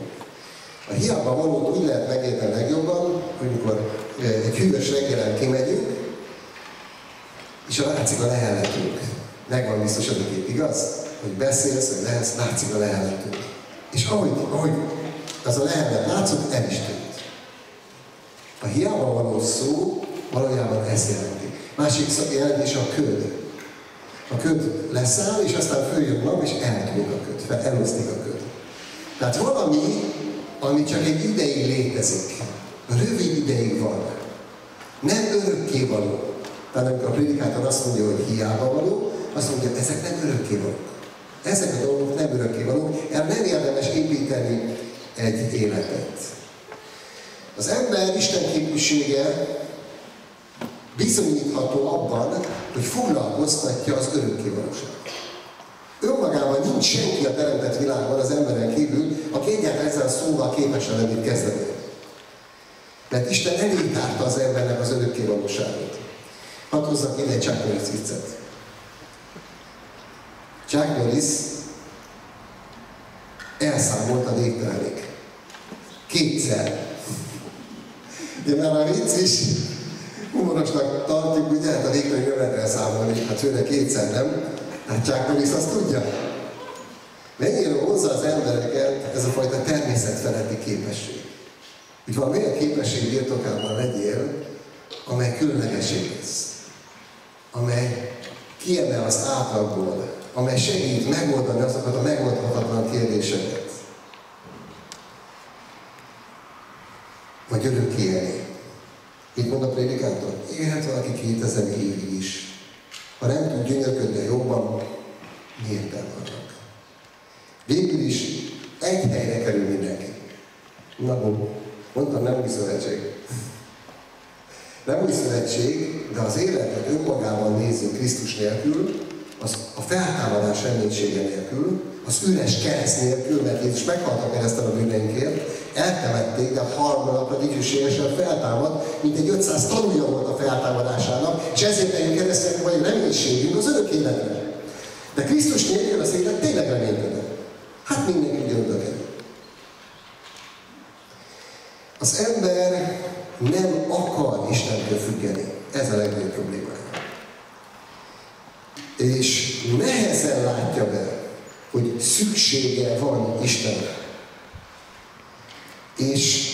A hiába valót úgy lehet megérteni legjobban, hogy mikor egy hűvös reggelen kimegyünk, és látszik a lehelletünk. Megvan biztos a kép, igaz? Hogy beszélsz, hogy lehetsz, látszik a lehelletünk. És ahogy az a lehellet látszott, el is tűnt. A hiába való szó valójában ezt jelenti. Másik jelentés a köd. A köd leszáll, és aztán följön nap, és eltűnik a köd, eloszlik a köd. Tehát valami, ami csak egy ideig létezik, rövid ideig van, nem örökké való, Tehát amikor a prédikátor azt mondja, hogy hiába való, azt mondja, hogy ezek nem örökkévalók. Ezek a dolgok nem örökkévalók, erre nem érdemes építeni egy életet. Az ember istenképvisége bizonyítható abban, hogy foglalkoztatja az örökkévalóságot. Önmagában nincs senki a teremtett világban az emberen kívül, aki egyáltalán ezzel a szóval képes lenni kezdeni. Mert Isten elé tárta az embernek az örökkévalóságot. Hadd hozzak ide egy Chuck Norris viccet. Chuck Norris elszámolt a végtelenig. Kétszer. De már a vicc is humorosnak tartjuk, ugye, hát a végtelenig nem lehet elszámolni, hát főleg kétszer nem. Hát Chuck Norris azt tudja. Mennyire hozza az embereket ez a fajta természetfeletti képesség. Hogy valami olyan képesség birtokában legyél, amely különlegesség lesz. Amely kiemel az átlagból, amely segít megoldani azokat a megoldhatatlan kérdéseket. Vagy örökké élni. Mit mond a prédikátor? Élhet valaki 2000 évig is. Ha nem tud gyönyörködni jobban, miért vannak? Végül is egy helyre kerül mindenki. Na, mondtam, nem új szövetség. Nem új szövetség, de az életet önmagában nézzük Krisztus nélkül, az a feltámadás reménysége nélkül, az üres kereszt nélkül, mert Jézus meghalt a kereszten a bűneinkért, eltemették, de a harmadnapra dicsőségesen feltámad, mint egy 500 tanúja volt a feltámadásának, és ezért nekünk keresztények vagy reménységünk az örök életre. De Krisztus nélkül az élet tényleg reménytelen. Hát mindenki ugyanúgy kerül. Az ember nem akar Istentől függeni. Ez a legnagyobb probléma. És nehezen látja be, hogy szüksége van Istenre. És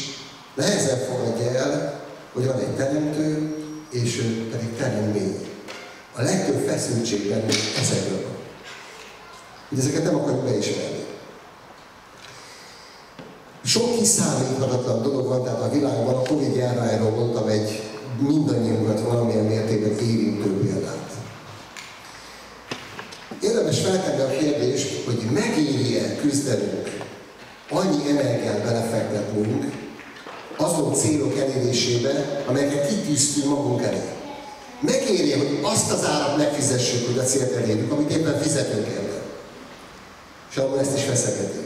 nehezen fogadja el, hogy van egy teremtő, és ő pedig teremmény. A legtöbb feszültségben ezekről van. Hogy ezeket nem akarjuk beismerni. Sok kiszámíthatatlan dolog van, tehát a világban, a Covid járványról mondtam egy mindannyiunkat valamilyen mértékben érintő példát. Érdemes feltenni a kérdést, hogy megéri-e küzdenünk, annyi energiát belefektetnünk azon célok elérésébe, amelyeket kitűztünk magunk elé. Megéri, hogy azt az árat megfizessük, hogy a célt elérjük, amit éppen fizetünk ebben. És abban ezt is feszegeti.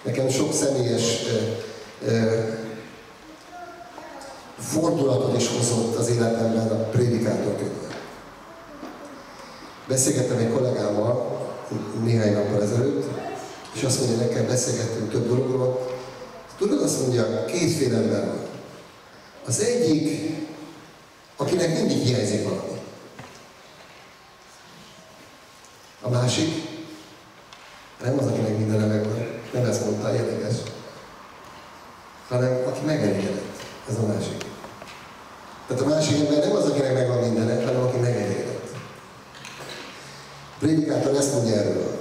Nekem sok személyes fordulatot is hozott az életemben a prédikátor könyve. Beszélgettem egy kollégámmal néhány nappal ezelőtt, és azt mondja, nekem beszélgettünk több dologról. Tudod, azt mondja, kétféle ember van. Az egyik, akinek mindig hiányzik valami. A másik, nem az, akinek mindene megvan, nem ezt mondta, érdekes, hanem aki megelégedett. Ez a másik. Tehát a másik ember nem az, akinek megvan mindene, hanem aki megelégedett. A prédikátor ezt mondja erről.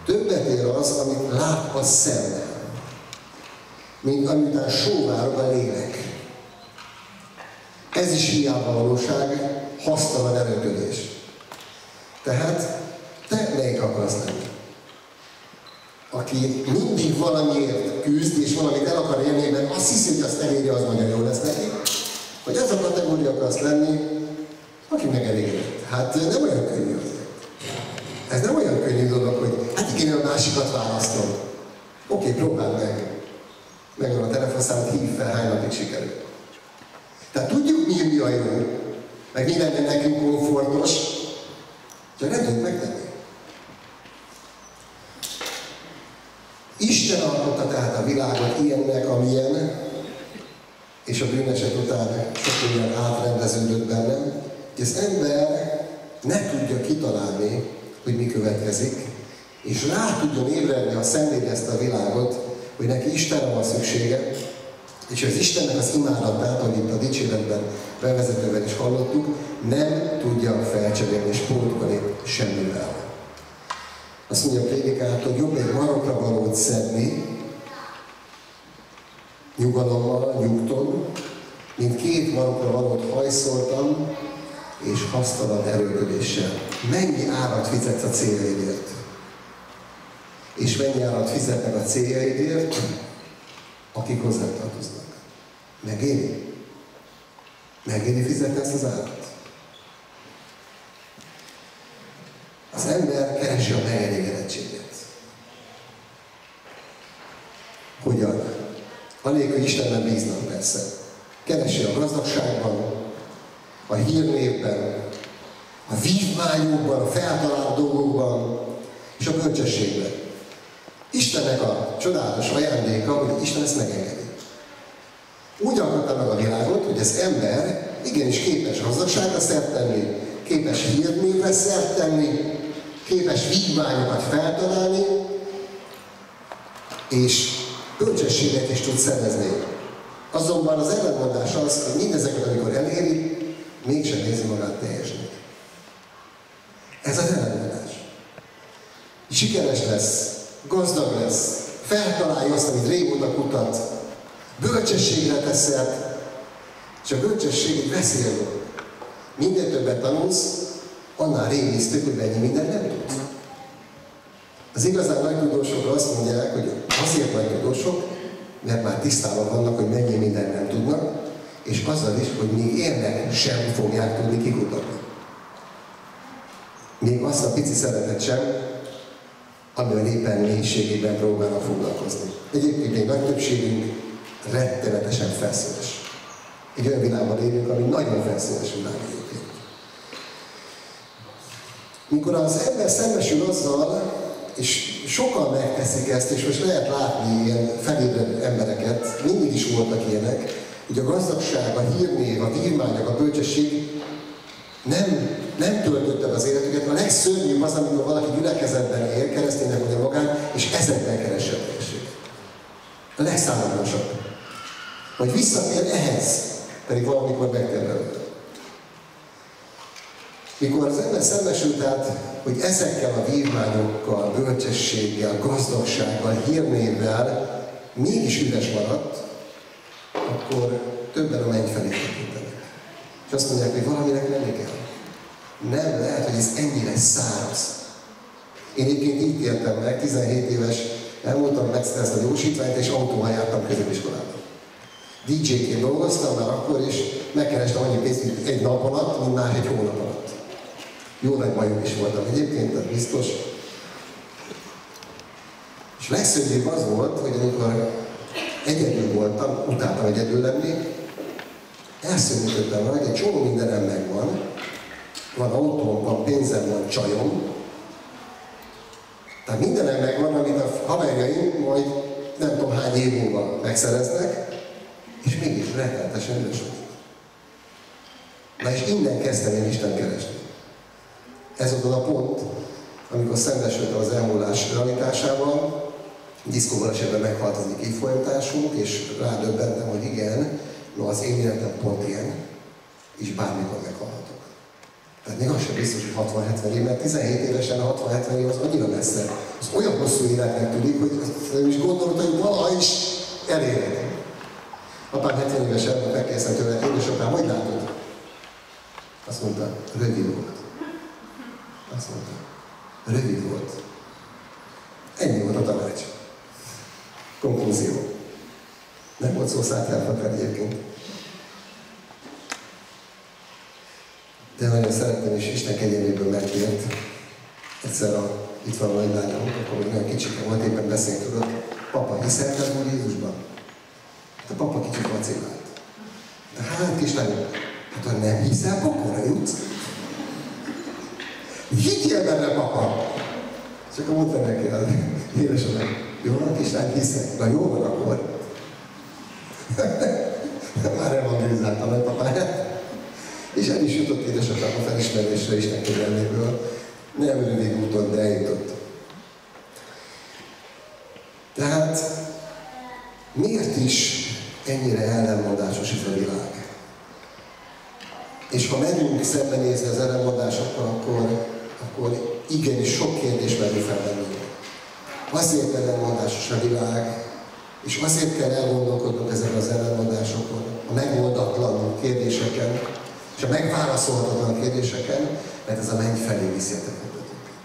Többet ér az, amit lát a szemmel, mint amiután sóvárog a lélek. Ez is hiába valóság, hasztalan erőködés. Tehát te melyik akarsz lenni? Aki mindig valamiért küzd, és valamit el akar élni, mert azt hiszi, hogy azt elérje, az nagyon jó lesz neki. Vagy az a kategória akarsz lenni, aki megelégedett. Hát nem olyan könnyű az. Ez nem olyan könnyű dolog, hogy hát igen, a másikat választom. Oké, próbáld meg. Megvan a telefonszámot, hívj fel, hány napig sikerül. Tehát tudjuk, mi a jó, meg mi lenne nekünk komfortos, csak nem tudjuk megtenni. Isten alkotta tehát a világot ilyennek, amilyen, és a bűneset után sok olyan átrendeződött bennem, hogy az ember ne tudja kitalálni, hogy mi következik, és rá tudjon ébredni, ha szenvédi ezt a világot, hogy neki Istenre van szüksége, és az Istennek az imádatát, amit itt a dicséretben bevezetőben is hallottuk, nem tudja felcserélni és pótolni semmivel. Azt mondja a prédikátor, hogy jobb egy marokra valót szedni, nyugalommal, nyugton, mint két marokra valót hajszoltam, és hasztalan erőlködéssel. Mennyi árat fizetsz a céljaidért? És mennyi árat fizetnek a céljaidért, akik hozzá tartoznak? Megéri? Megéri fizetni ezt az árat? Az ember keresi a megelégedettséget. Hogyan? Anélkül Istenben bíznak persze. Keresi a gazdagságban, a hírnévben, a vívmányokban, a feltalált dolgokban és a bölcsességben. Istennek a csodálatos ajándéka, hogy Isten ezt megengedi. Úgy alkotta meg a világot, hogy az ember igenis képes gazdagságra szert tenni, képes hírnévre szert tenni, képes vívmányokat feltalálni, és bölcsességet is tud szerezni. Azonban az ellentmondás az, hogy mindezeket, amikor eléri, mégsem érzi magát teljesnek. Ez az ellentmondás. Sikeres lesz, gazdag lesz, feltalálja azt, amit régóta kutat, bölcsességre tesz szert, és a bölcsesség egy veszélyről. Minél többet tanulsz, annál rémisztőbb, hogy mennyi mindent nem tudsz. Az igazán nagy tudósokra azt mondják, hogy azért nagy tudósok, mert már tisztában vannak, hogy mennyi mindent nem tudnak, és azzal is, hogy még élnek, sem fogják tudni kikutatni. Még azt a pici szeretet sem, amivel éppen mélységében próbálnak foglalkozni. Egyébként még nagy többségünk rettenetesen felszínes. Egy olyan világban élünk, ami nagyon felszínes világ egyébként. Mikor az ember szembesül azzal, és sokan megteszik ezt, és most lehet látni ilyen felébredő embereket, mindig is voltak ilyenek, hogy a gazdagság, a hírnév, a vívmányok, a bölcsesség nem töltötte az életüket. A legszörnyűbb az, amikor valaki gyülekezetben él, kereszténynek mondja magán, és ezekben keresse a teljességet. A legszállalmasabb. Vagy visszatér ehhez, pedig valamikor megtér belőle. Mikor az ember szembesült át, hogy ezekkel a vívmányokkal, bölcsességgel, gazdagsággal, hírnévvel mégis üres maradt, akkor többen a menny felé tekintenek. És azt mondják, hogy valaminek lenni kell. Nem lehet, hogy ez ennyire száraz. Én egyébként így éltem meg, 17 éves, elmúltam megszerezni a jósítványt, és autóval jártam középiskolában. DJ-ként dolgoztam már akkor, és megkerestem annyi pénzt, hogy egy nap alatt, mint más egy hónap alatt. Jó nagy bajom is voltam egyébként, tehát biztos. És legszörnyűbb az volt, hogy amikor egyedül voltam, utáltam egyedül lenni, elszörnyűködtem meg, egy csomó mindenem megvan, van autóm, van pénzem, van csajom, tehát mindenem megvan, amit a haverjaim majd nem tudom hány év múlva megszereznek, és mégis rettenetesen üres vagyok. Na és innen kezdtem én Isten keresni. Ez volt a pont, amikor szembesültem az elmúlás realitásával, diszkóbalesetben meghalt az egyik évfolyamtársunk, és rádöbbentem, hogy igen, no az én életem pont ilyen, és bármikor meghalhatok. Tehát még az sem biztos, hogy 60-70 év, mert 17 évesen a 60-70 év az annyira messze. Az olyan hosszú életnek tűnik, hogy nem is gondoltam, hogy valaha is eléred. Apám 70 évesen megkérdeztem tőle, édesapám, hogy látod? Azt mondta, rövid volt. Azt mondta, rövid volt. Ennyi volt a tanács. Konklúzió. Nem volt szó Száthárfakár egyébként. De nagyon szeretném, és Isten kegyelméből megkért. Egyszer itt van a nagylányom, akkor még nagyon kicsike volt, éppen beszélni tudott. Papa, hiszel te Úr Jézusban? Hát a papa kicsit vacillált. De hát kislányom, hát ha nem hiszel, pokolra jutsz. Higgyél benne, papa! És akkor mondta neki az édesanyám, jó van, kislány, hiszek? Na jó van akkor. Már evangelizáltam a papáját. És el is jutott édesapám a felismerésre Isten kegyelméből. Nem rövid úton, de eljutott. Tehát miért is ennyire ellenmondásos ez a világ? És ha merünk szembenézni az ellenmondásokkal, akkor igenis sok kérdés merül fel bennünk. Azért ellenmondásos a világ, és azért kell elgondolkodnunk ezeken az ellenmondásokon, a megoldatlan kérdéseken, és a megválaszolhatatlan kérdéseken, mert ez a menny felé viszi a tekintetünket.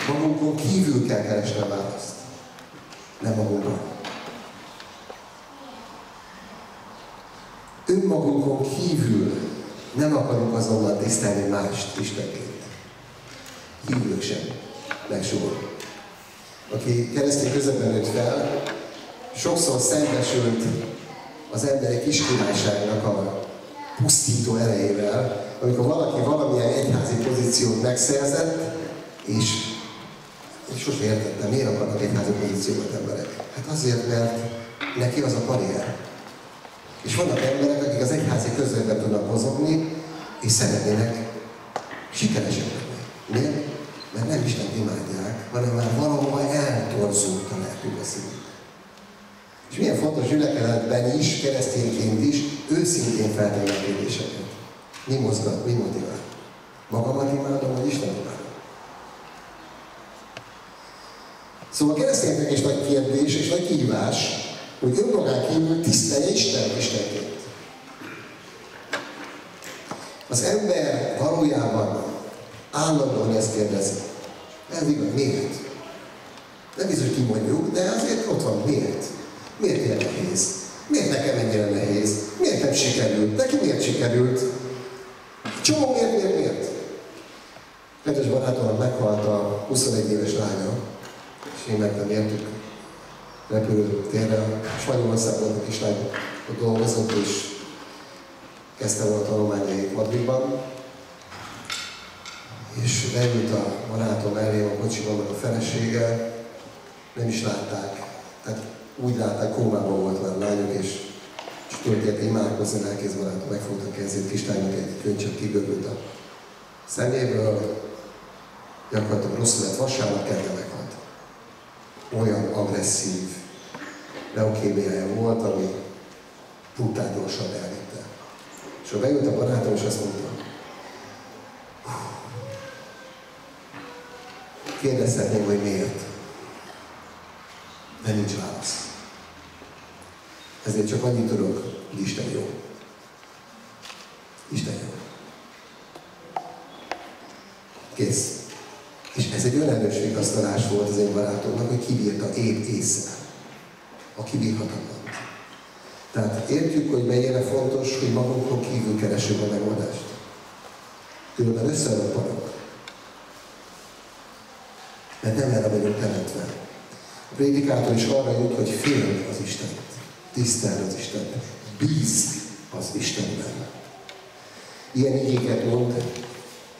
Magunkon kívül kell keresni a választ, nem magunkon. Önmagunkon kívül nem akarunk azonnal tisztelni mást Istenként. Hívők sem, meg soha. Aki keresztény közepben nőtt fel, sokszor szembesült az emberi kiskirályságnak a pusztító erejével, amikor valaki valamilyen egyházi pozíciót megszerzett, és sose értettem, miért akarnak egyházi pozíciót emberek. Hát azért, mert neki az a karrier. És vannak emberek, akik az egyházi közösségben tudnak mozogni, és szeretnének sikeresek lenni. Miért? Mert nem Istent imádják, hanem már valahol eltorzult a lelkük a szívük. És milyen fontos gyülekezetben is, keresztényként is, őszintén feltenni a kérdéseket. Mi mozgat, mi motivál? Magamat imádom, vagy Isten imádom? Szóval a keresztényeknek is nagy kérdés és nagy kihívás, hogy önmagán kívül tisztelje Istenként. Az ember valójában állandóan ezt kérdezi. Ez igaz, miért? Nem biztos, hogy kimondjuk, de azért ott van, miért? Miért ilyen nehéz? Miért nekem ennyire nehéz? Miért nem sikerült? Neki miért sikerült? Csomó miért? Kedves barátomnak meghalt a 21 éves lánya, és én mentem értük repülőtérre, Spanyolországban a kislány ott dolgozott, és kezdte volna a tanulmányait Madridban. És leült a barátom elé a kocsiban, meg a felesége, nem is látták. Tehát úgy látták, kómában volt már a lányok, és történt imádkozni, lelkész barátom megfogta a kezét, kislánynak egy könycsepp kibővült a szeméből, gyakorlatilag rosszul lett vasárnap, kedden meghalt. Olyan agresszív leukémiája volt, ami brutál gyorsan elvitte. És akkor beült a barátom, és azt mondta, kérdezhetném, hogy miért. De nincs válasz. Ezért csak annyit tudok, hogy Isten jó. Isten jó. Kész. És ez egy olyan erős vigasztalás volt az én barátomnak, hogy kibírta épp észre. A kibírhatatlant. Tehát értjük, hogy mennyire fontos, hogy magunkon kívül keressük a megoldást. Különben összeroppanok. Mert nem erre vagyunk teremtve. A prédikátor is arra jut, hogy féld az Istent, tiszteld az Istent, bízz az Istenben. Ilyen igéket mond,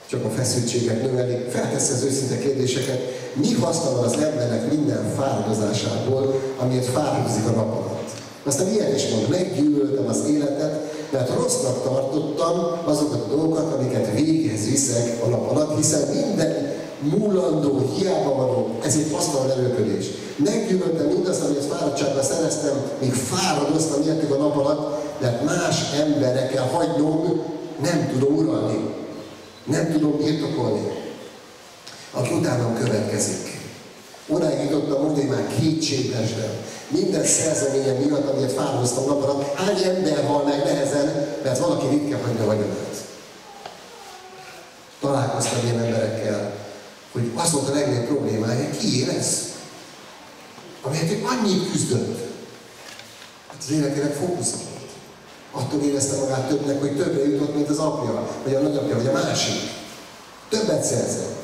csak a feszültséget növelik, felteszi az őszinte kérdéseket, mi haszna van az embernek minden fáradozásából, amiért fáradozik a nap alatt. Aztán ilyen is mond, meggyűlöltem az életet, mert rossznak tartottam azokat a dolgokat, amiket véghez viszek a nap alatt, hiszen minden múlandó, hiába való, ezért hasztalan erőködés. Meggyűlöltem mindazt, amit fáradtságban szereztem, míg fáradoztam értük a nap alatt, mert más emberekkel hagynom, nem tudom uralni. Nem tudom birtokolni. Aki utánam következik. Odáig jutottam most, hogy már kétségbeestem. Minden szerzeményem miatt, amiért fáradoztam nap alatt, hány ember hal meg nehezen, mert valaki ritkán hagyja a vagyonát. Találkoztam ilyen emberekkel, hogy az volt a legnagyobb problémája, hogy kié lesz. Amelyet ő annyit küzdött. Hát az életének fókusza volt. Attól érezte magát többnek, hogy többre jutott, mint az apja, vagy a nagyapja, vagy a másik. Többet szerzett.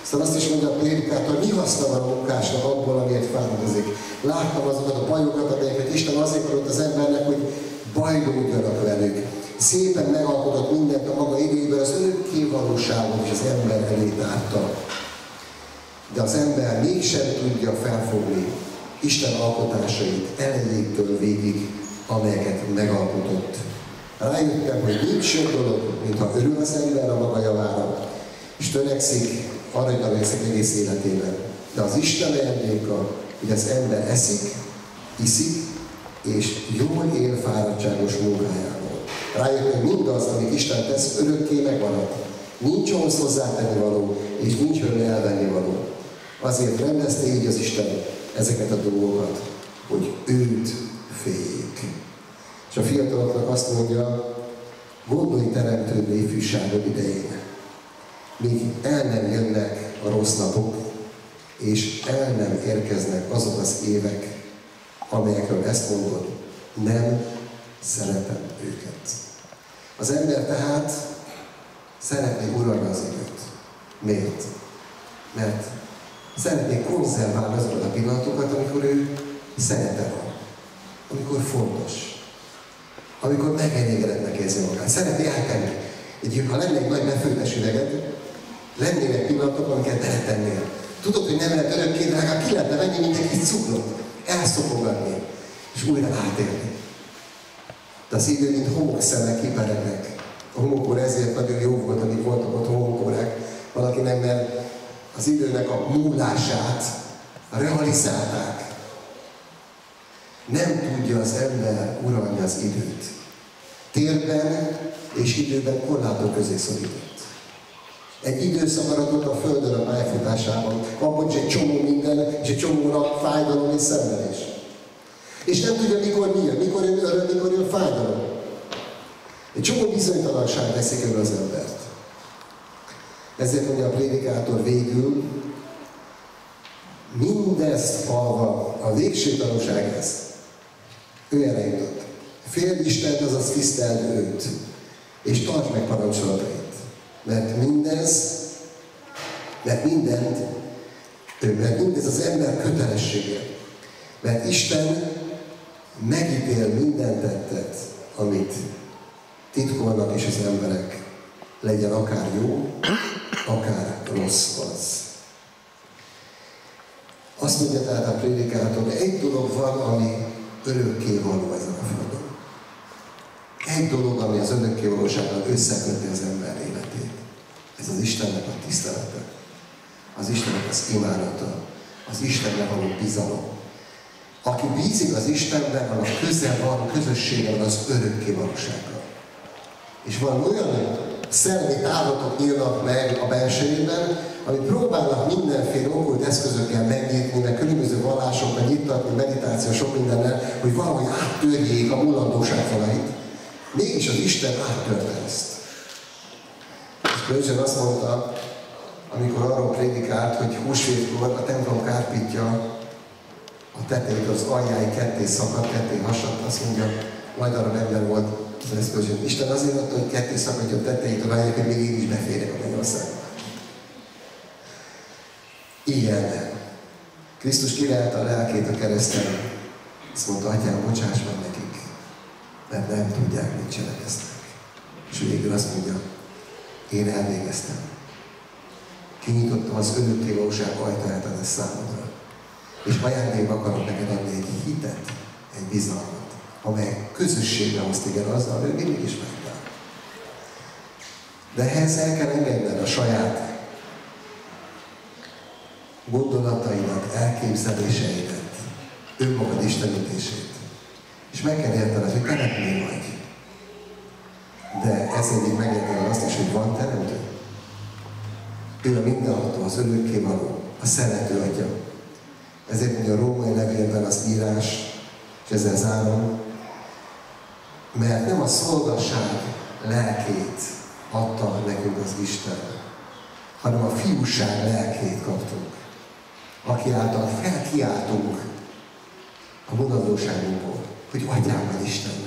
Aztán azt is mondja a prédikátor, mi haszna van a munkásnak abból, amiért fáradozik. Láttam azokat a bajokat, amelyeket Isten azért adott az embernek, hogy bajlódjanak velük. Szépen megalkotott mindent a maga idejében, az örökké valóságot is az ember elé tárta. De az ember mégsem tudja felfogni Isten alkotásait elejétől végig, amelyeket megalkotott. Rájöttem, hogy nincs jobb dolog, mintha örül az ember a maga javára, és törekszik, arra törekszik egész életében. De az Isten ajándéka, hogy az ember eszik, iszik, és jól él fáradtságos munkájával. Rájöttem, mindaz, amit Isten tesz, örökké megmarad. Nincs ahhoz hozzátenni való, és nincs hőle elvenni való. Azért rendezte így az Isten ezeket a dolgokat, hogy őt féljék. És a fiataloknak azt mondja, Gondolj teremtődő ifjúságod idején, míg el nem jönnek a rossz napok, és el nem érkeznek azok az évek, amelyekről ezt mondod, nem szeretem őket. Az ember tehát szeretné uralni az időt. Miért? Mert szeretné konzerválni azokat a pillanatokat, amikor ő szerete van, amikor fontos, amikor megelégedettnek érzi magát. Szeretné eltenni. Ha lenne egy nagy befőttes üveged, lennének pillanatok, amiket beletennél. Tudod, hogy nem lehet örökké, de legalább ki lehetne venni, mint egy kis cukrot, elszopogatni, és újra átélni. De az idő, mint homokszemek kiperegnek. A homokóra ezért nagyon jó volt, amíg voltak ott homokórák valakinek, mert az időnek a múlását realizálták. Nem tudja az ember uralni az időt. Térben és időben korlátok közé szorított. Egy időszak aratott a Földön a pályafutásában. Abban is egy csomó minden, és egy csomó fájdalom és szenvedés. És nem tudja, mikor mi jön, mikor jön öröm, mikor jön fájdalom. Egy csomó bizonytalanság veszik el az embert. Ezért mondja a prédikátor végül, mindezt hallva, a végső tanúság ez. Ő erre jutott. Féld Istent, azaz tiszteld őt, és tartsd meg parancsolatait. Mert mindez az ember kötelessége. Mert Isten megítél minden tettet, amit titkolnak is az emberek, legyen akár jó, akár rossz az. Azt mondja tehát a prédikátor, egy dolog van, ami örökké való ezen a földön. Egy dolog, ami az örökké valósággal összeköti az ember életét. Ez az Istennek a tisztelete, az Istennek az imádata, az Istennek való bizalom. Aki bízik az Istenben, annak közel van, közössége van az örökké valósággal. És van olyan szellemi távlatok nyílnak meg a belsejében, amit próbálnak mindenféle okkult eszközökkel megnyitni, meg különböző vallásokban nyittatni, meditáció, sok mindennel, hogy valahogy áttörjék a mulandóság falait. Mégis az Isten áttörte ezt. Spurgeon azt mondta, amikor arról prédikált, hogy húsvétkor a templom kárpitja a tetejét, az aljáig ketté szakadt, ketté hasadt, azt mondja, majd arra ember volt az Spurgeon. Isten azért adta, hogy ketté szakadja a tetejét, a aljáig, hogy még én is beférjek a mennyországba. Igen. Krisztus kireálta a lelkét a kereszten. Azt mondta, Atyám, bocsáss meg nekik, mert nem tudják, mit cselekeznek. És végül azt mondja, én elvégeztem. Kinyitottam az örökké valóság ajtaját a számodra. És ajándékba akarok neked adni egy hitet, egy bizalmat, amely közösségbe hoz téged azzal, hogy mindig is megtál. De ehhez el kell engedned a saját gondolataidat, elképzeléseidet, önmagad istenítését. És meg kell értened, hogy teremtmény vagy. De ezzel még megértened azt is, hogy van teremtő. Ő a mindenható, az örökkévaló, a szerető Atya. Ezért mondja a római levélben az írás, és ezzel zárom, mert nem a szolgasság lelkét adta nekünk az Isten, hanem a fiúság lelkét kaptunk, aki által felkiáltunk a mulandóságunkból, hogy Atyám vagy Isten.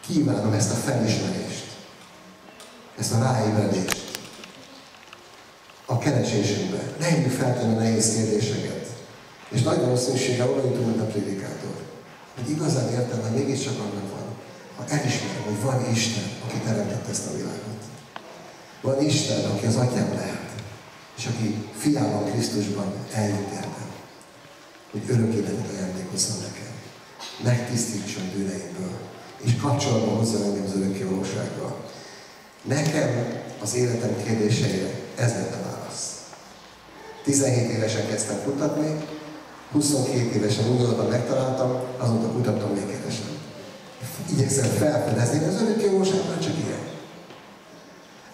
Kívánom ezt a felismerést, ezt a ráébredést a keresésünkbe. Ne hívjuk feltenni a nehéz kérdéseket. És nagy valószínűséggel oda jutunk, mint a prédikátor, hogy igazán értem, hogy mégiscsak annak van, ha elismerem, hogy van Isten, aki teremtette ezt a világot. Van Isten, aki az Atyám lehet, és aki fiában Krisztusban eljött értem, hogy örök életet ajándékozzon nekem, megtisztítson bűneimből, és kapcsolatban hozzá engem az örökké valósággal. Nekem az életem kérdéseire ez lett a válasz. 17 évesen kezdtem kutatni, 22 évesen úgy megtaláltam, azóta kutattam még keresem. Igyekszem felfedezni, az örökké valóságban csak ilyen.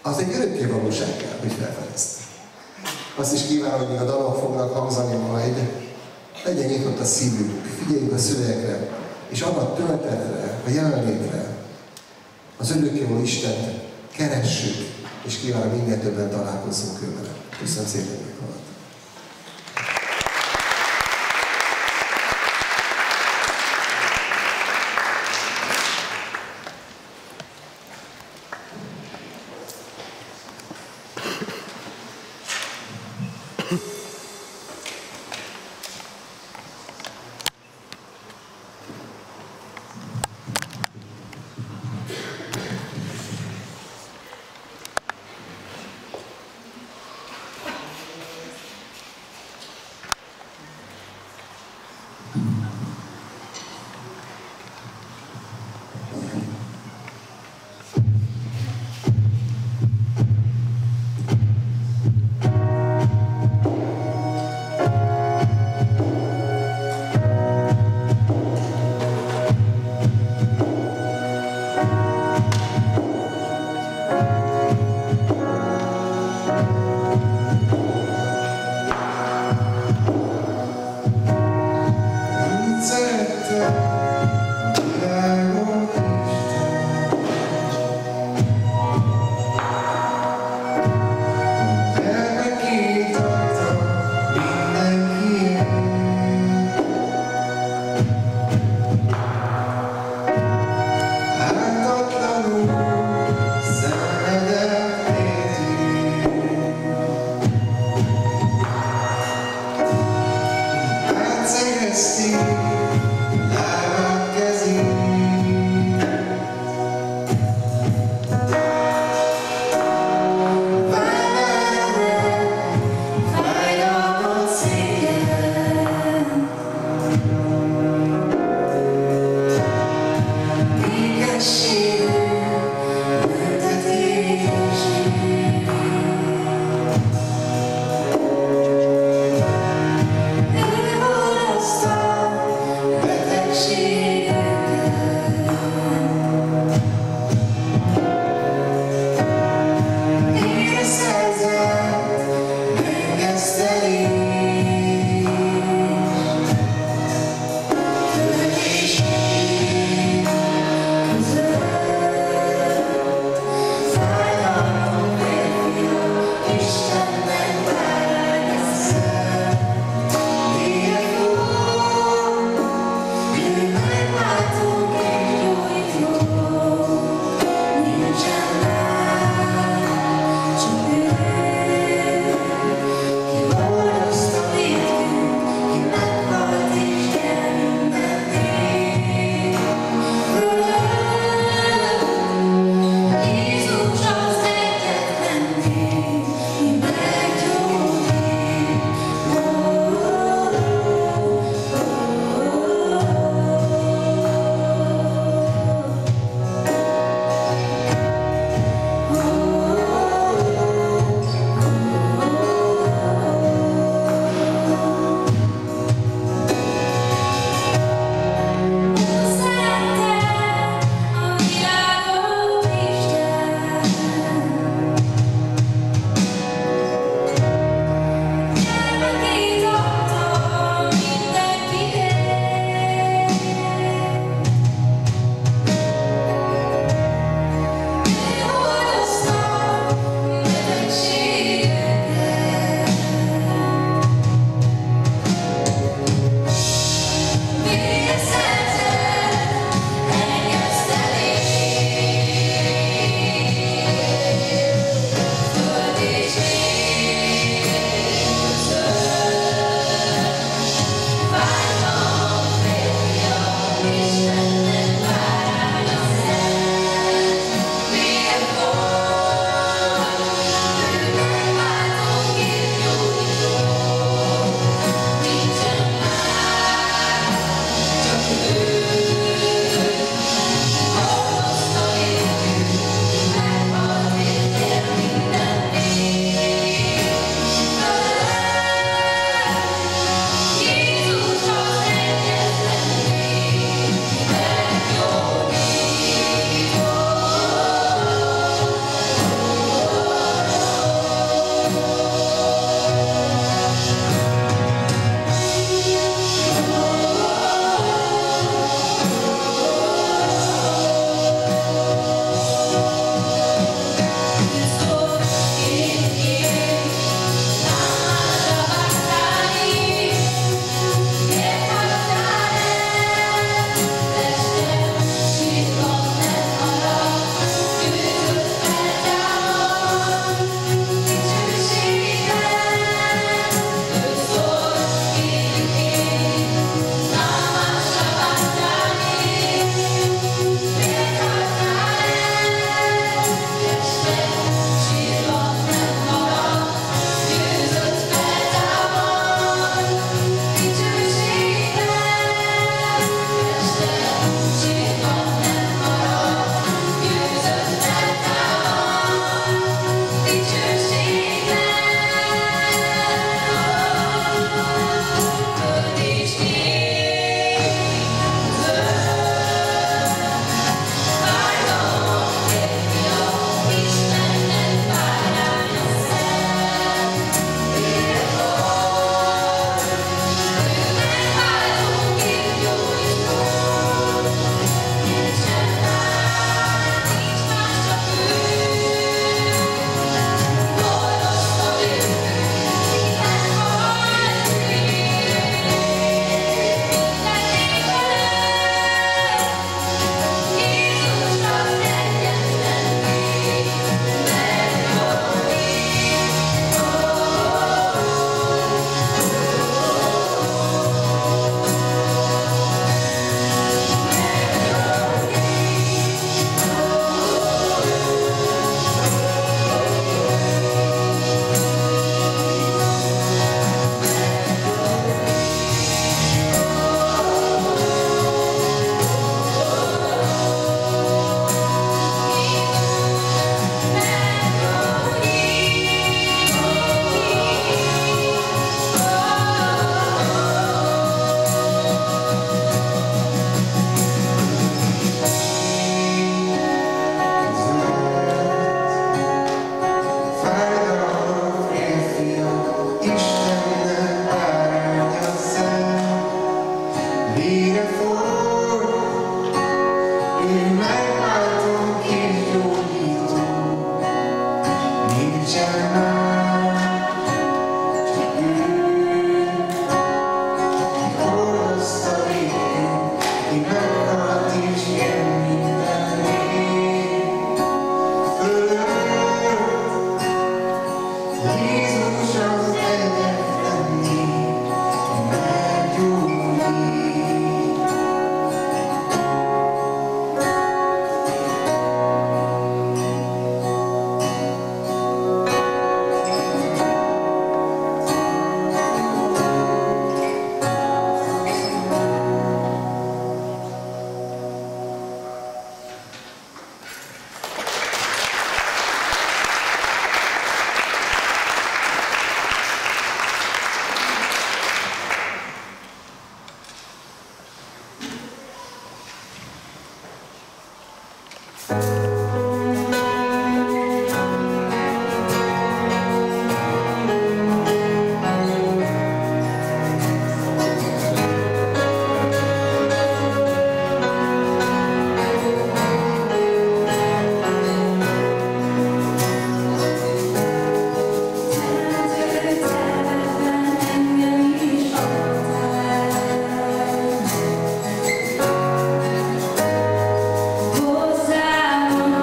Az egy örökké valóság kell, hogy felfedezte. Azt is kívánom, hogy még a dalok fognak hangzani majd, legyen nyitott a szívünk, figyeljünk a szövegekre, és abban a töltetre, a jelenlétre az örökkévaló Istent keressük, és kívánom minél többen találkozzunk ővele. Köszönöm szépen, hogy meghallgattam. Hozzám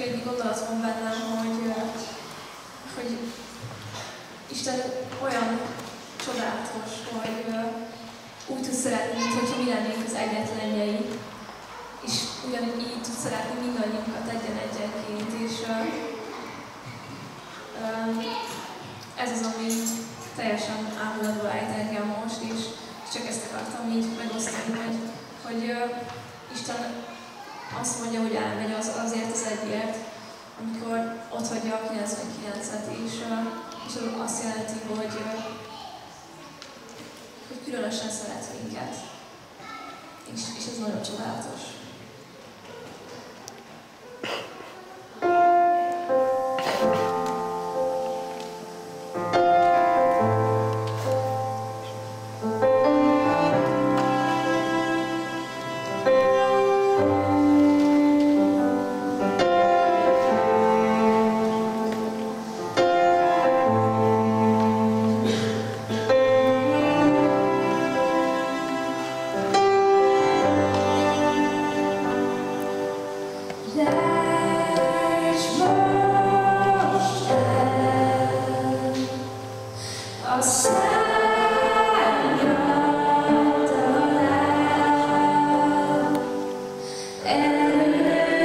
egy gondolat van bennem, hogy Isten olyan csodálatos, hogy úgy tud szeretni, mintha mi lennénk az egyetlenjei, és ugyanígy így tud szeretni mindannyiunkat egyenként, és ez az, ami teljesen ámulatba állít engem most, és csak ezt akartam így megosztani, hogy Isten azt mondja, hogy elmegy azért az egyért, amikor ott hagyja a 99-et, és azt jelenti, hogy különösen szeret minket. És ez nagyon csodálatos. Tell them that's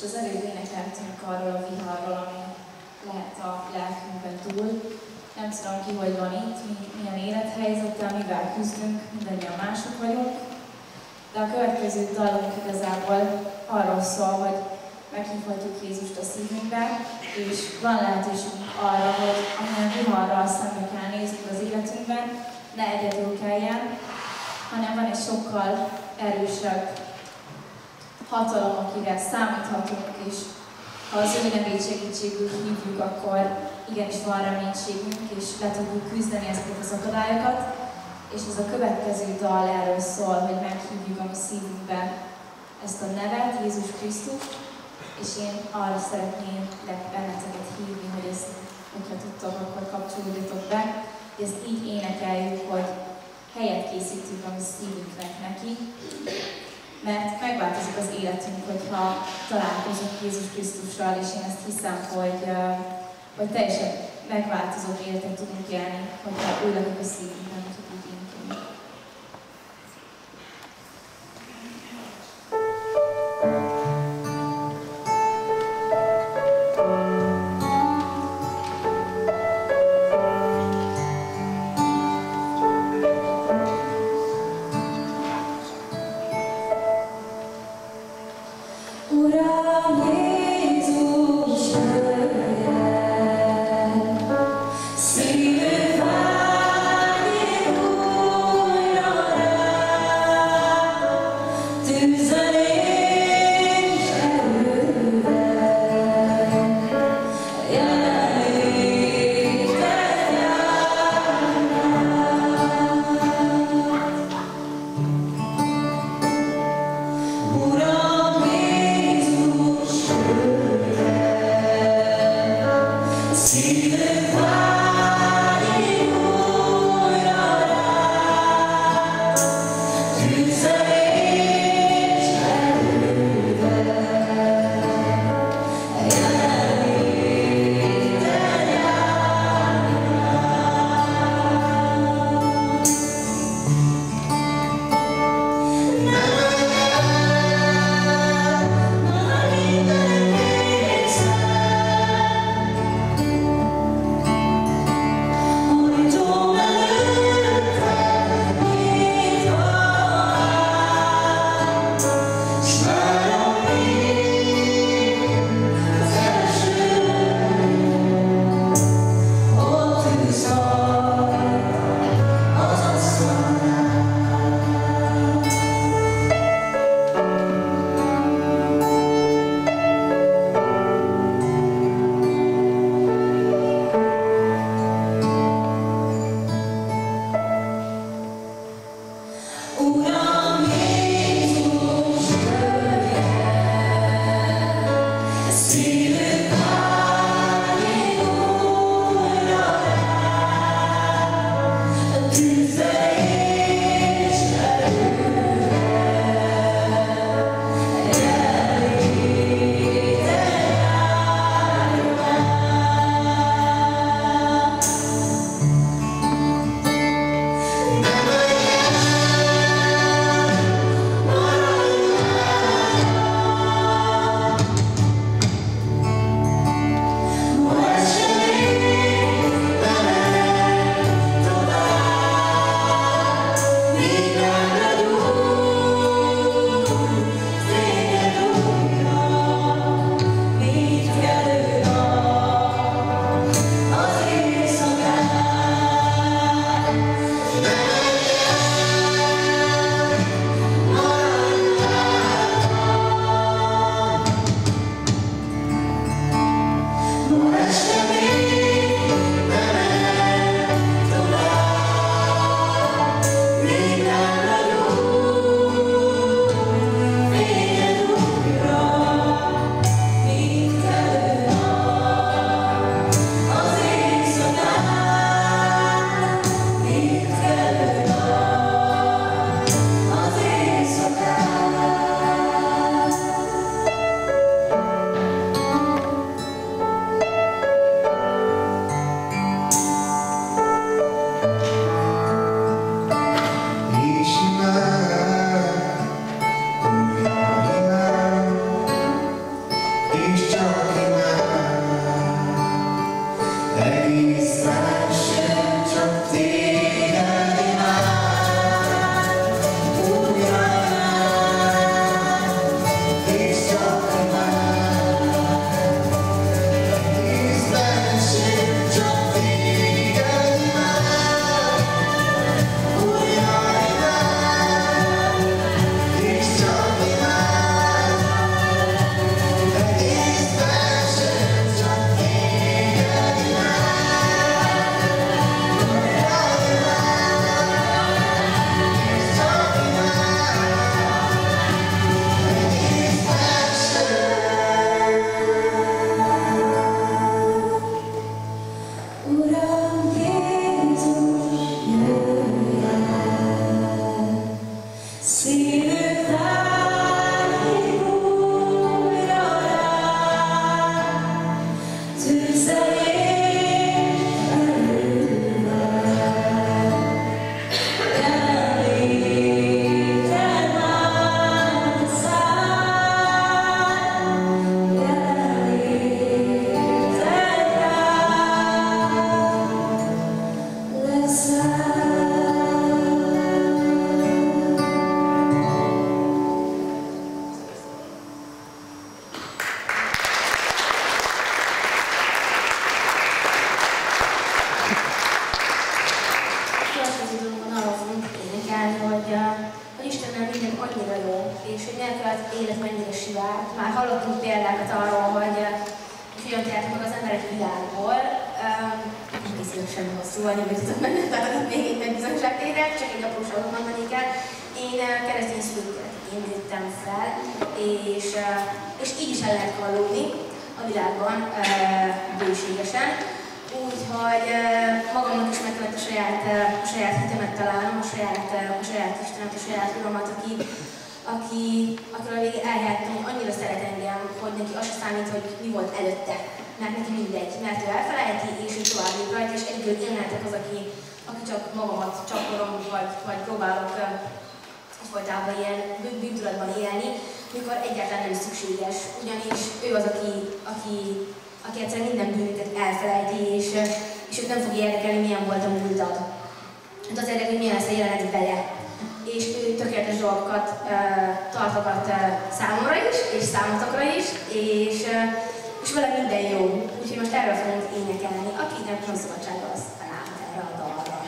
és az előbb énekeltünk arról a viharról, ami lehet a lelkünkben túl. Nem tudom ki, hogy van itt, milyen élethelyzettel, mivel küzdünk, mindannyian mások vagyunk. De a következő dalunk igazából arról szól, hogy meghívhatjuk Jézust a szívünkbe, és van lehetőségünk arra, hogy amilyen viharral szembe kell néznünk az életünkben, ne egyedül kelljen, hanem van egy sokkal erősebb hatalom, akire számíthatunk, és ha az ő nevét segítségül hívjuk, akkor igenis van reménységünk, és le tudjuk küzdeni ezeket az akadályokat. És ez a következő dal erről szól, hogy meghívjuk a mi szívünkbe ezt a nevet, Jézus Krisztus, és én arra szeretném benneteket hívni, hogy ezt, hogyha tudtok, akkor kapcsolódjatok be, hogy ezt így énekeljük, hogy helyet készítünk a mi szívünknek neki, mert megváltozik az életünk, hogyha találkozunk Jézus Krisztussal, és én ezt hiszem, hogy teljesen megváltozott életet tudunk élni, hogyha ő lakik a szívünkben, hogy úgy énekeljük. És így is el lehet hallódni a világban bőségesen. Úgyhogy magamnak is meg kellett a saját hitemet találnom, a saját Istenet, a saját Uramat, akiről végig eljártam, hogy annyira szeret engem, hogy neki az sem számít, hogy mi volt előtte. Mert neki mindegy, mert ő elfelejti, és ő tovább lép rajta, és egyből én lehetek az, aki csak magamat csakorom, vagy próbálok egyfolytában ilyen bűntudatban élni, mikor egyáltalán nem szükséges, ugyanis ő az, aki egyszerűen minden bűnüket elfelejti, és őt nem fogja érdekelni, milyen volt a múltad. Hát az érdekel, hogy milyen lesz a jelenet vele. És ő tökéletes dolgokat tartogat számomra is, és számotokra is, és vele minden jó. Úgyhogy most erről fogunk énekelni. Akinek van szabadsága, az találhat erre a dalra.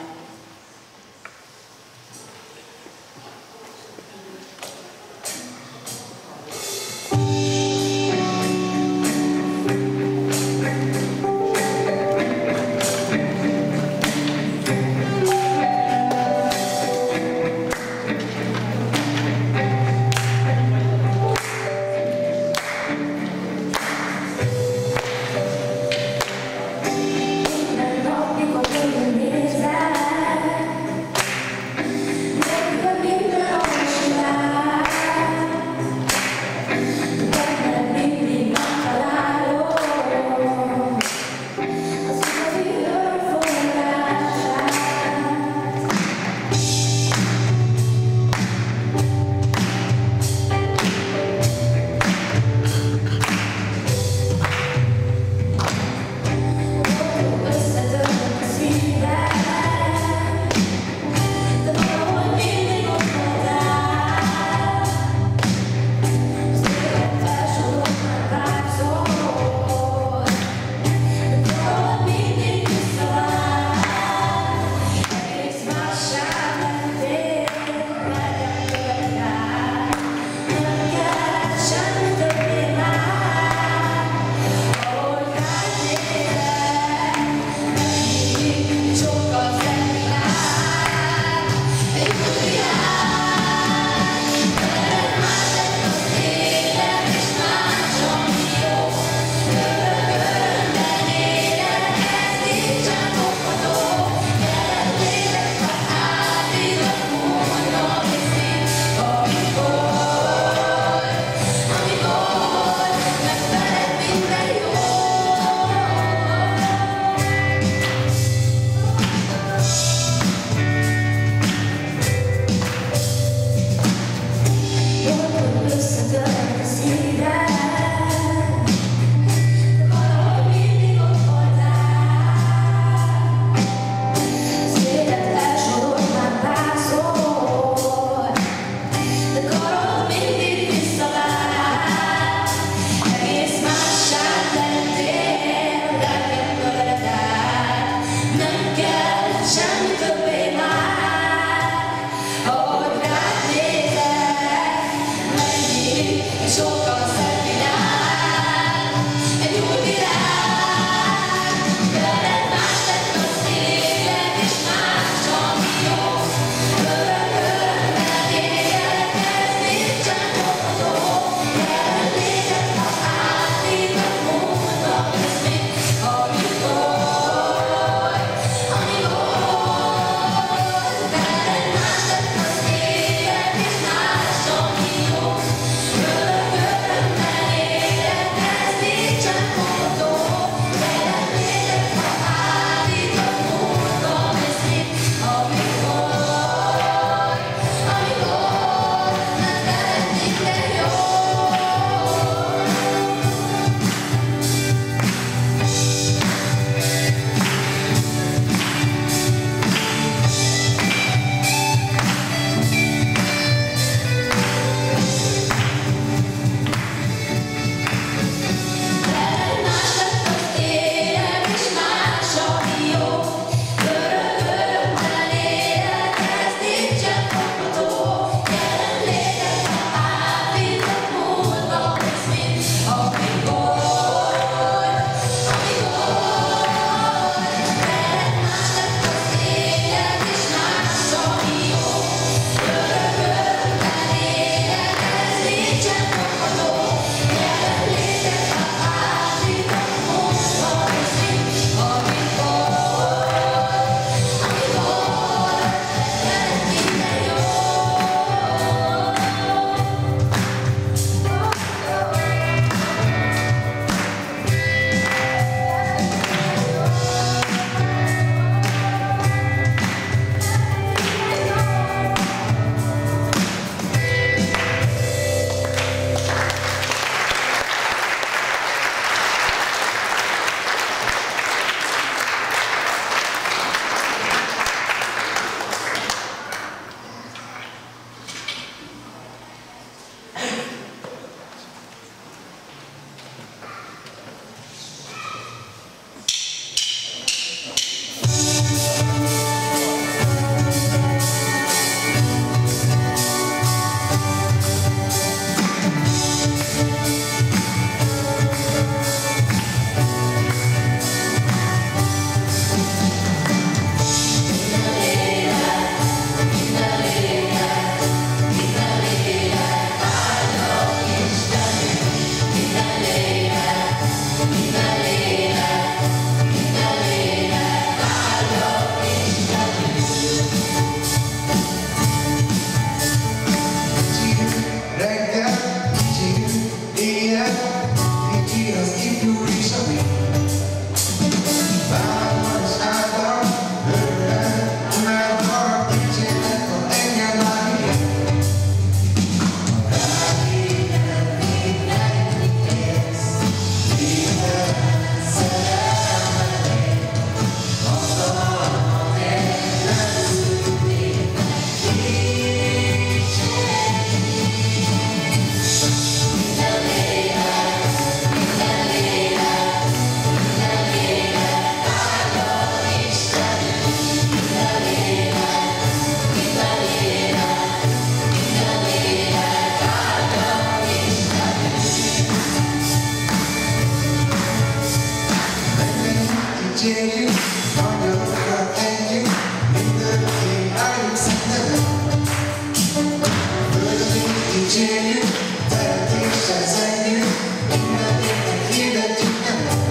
dicsérjük, teremtéssel zenjük, minden népnek hirdetjük nevet.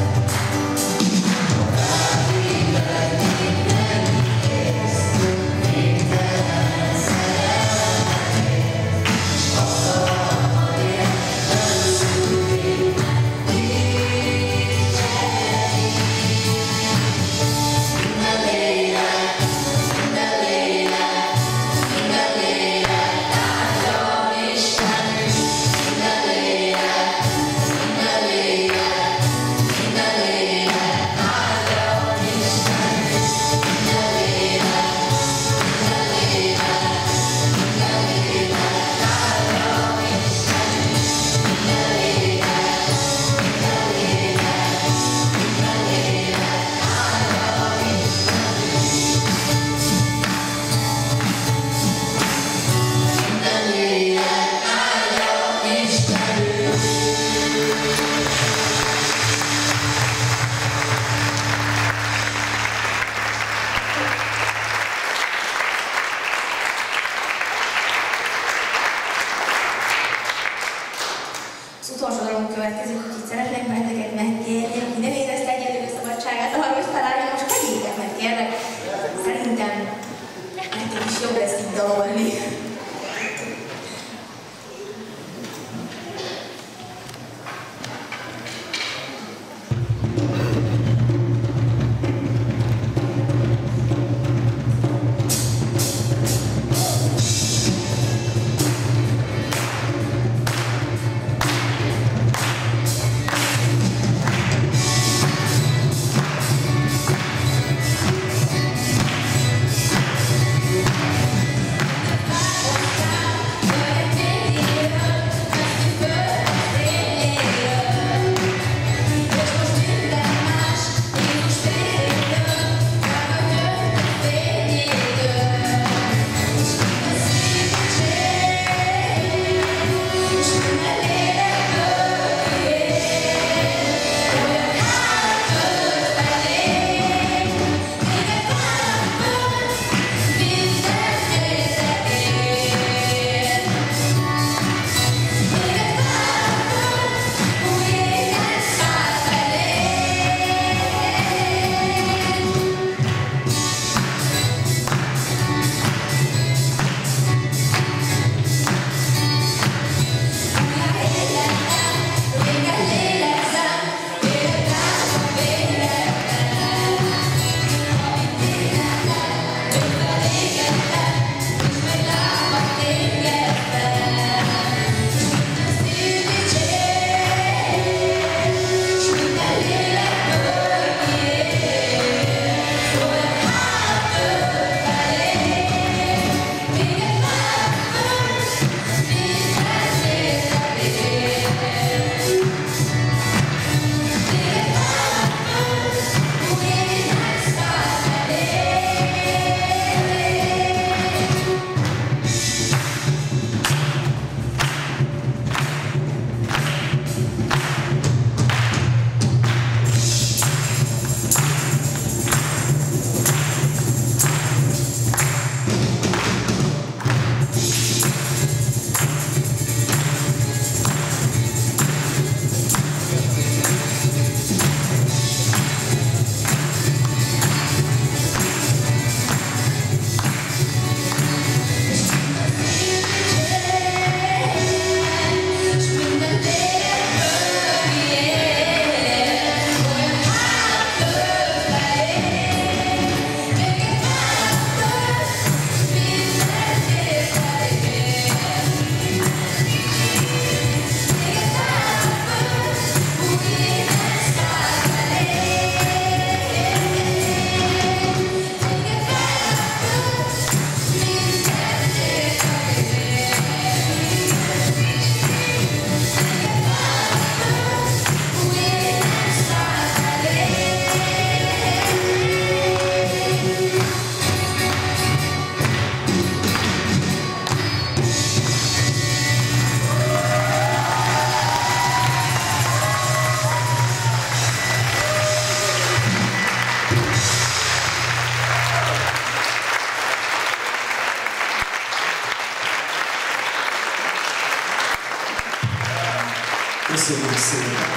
Köszönjük szépen!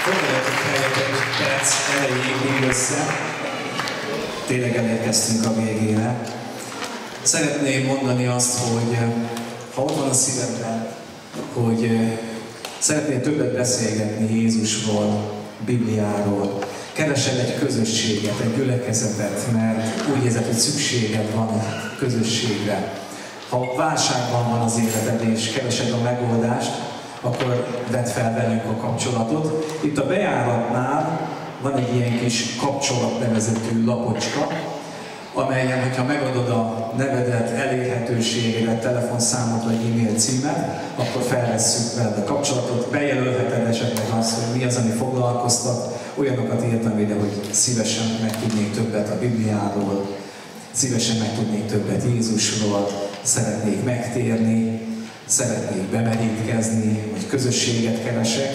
Foglaljatok helyet egy perc elejéig még össze. Tényleg elérkeztünk a végére. Szeretném mondani azt, hogy ha ott van a szívemben, hogy szeretnél többet beszélgetni Jézusról, Bibliáról, keresel egy közösséget, egy gyülekezetet, mert úgy érzed, hogy szükséged van a közösségre. Ha válságban van az életed és keresed a megoldást, akkor vedd fel velünk a kapcsolatot. Itt a bejáratnál van egy ilyen kis kapcsolatnevezetű lapocska, amelyen, hogyha megadod a nevedet, elérhetőségedet, telefonszámot vagy e-mail címet, akkor felvesszük veled a kapcsolatot, bejelölheted esetleg azt, hogy mi az, ami foglalkoztat, olyanokat írtam ide, hogy szívesen megtudnék többet a Bibliáról, szívesen megtudnék többet Jézusról, szeretnék megtérni, szeretnék bemerítkezni, vagy közösséget keresek,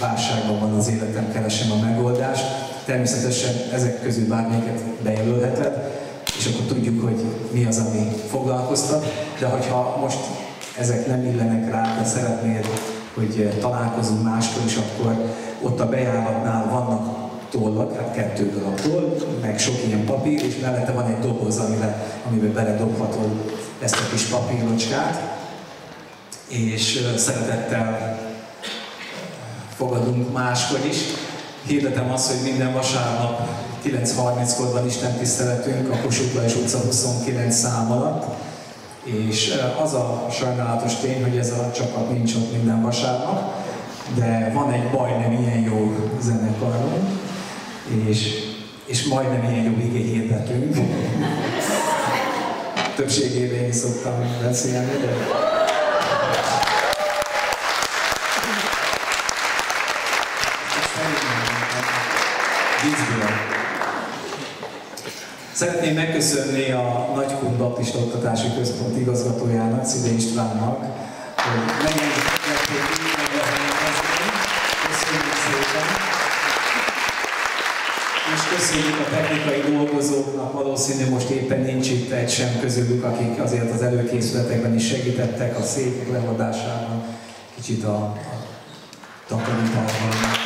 válságban van az életem, keresem a megoldást. Természetesen ezek közül bármelyiket bejelölheted, és akkor tudjuk, hogy mi az, ami foglalkoztat. De hogyha most ezek nem illenek rá, de szeretnéd, hogy találkozunk máskor is, akkor ott a bejáratnál vannak tollak, hát 2 darab toll, meg sok ilyen papír, és mellette van egy doboz, amiben beledobhatod ezt a kis papírlocskát, és szeretettel fogadunk máskor is. Hirdetem azt, hogy minden vasárnap 9:30-kor van Isten tiszteletünk a Kossuth Lajos utca 29 szám alatt, és az a sajnálatos tény, hogy ez a csapat nincs ott minden vasárnap, de van egy majdnem ilyen jó zenekarunk, és majdnem ilyen jó igét hirdetünk. Többségében én szoktam beszélni, de... Szeretném megköszönni a Nagykun Baptista Oktatási Központ igazgatójának, Szide Istvánnak, hogy megengedték így megjelentkezni. Köszönjük szépen! És köszönjük a technikai dolgozóknak, valószínű most éppen nincs itt egy sem közülük, akik azért az előkészületekben is segítettek a székek leadásában, kicsit a takarításban.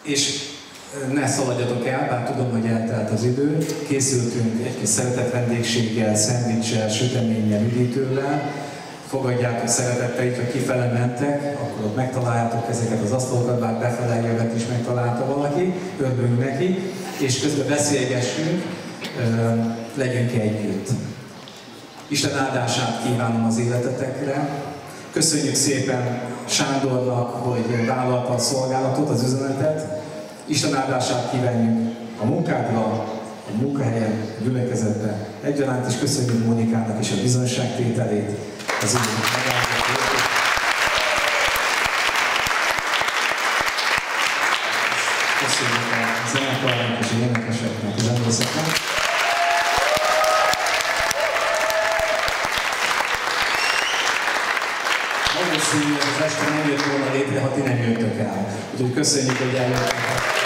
És ne szaladjatok el, bár tudom, hogy eltelt az idő. Készültünk egy kis szeretett vendégséggel, szendvicssel, süteménnyel, üdítővel. Fogadjátok szeretettel, itt, ha kifele mentek, akkor ott megtaláljátok ezeket az asztalokat, bár befele jövet is megtalálta valaki, örülünk neki, és közben beszélgessünk, legyünk együtt. Isten áldását kívánom az életetekre. Köszönjük szépen Sándornak, hogy vállalta a szolgálatot, az üzenetet. Isten áldását kívánjuk a munkádra, a munkahelyen, a gyülekezetben egyaránt, és köszönjük Mónikának is a bizonyságtételét, az üzenet megállapítását. Köszönjük a zenekarnak és a énekeseknek, az emlészeknek. Valószínűleg az este nem jött volna létre, ha ti nem jöttök el. Úgyhogy köszönjük, hogy eljöttek.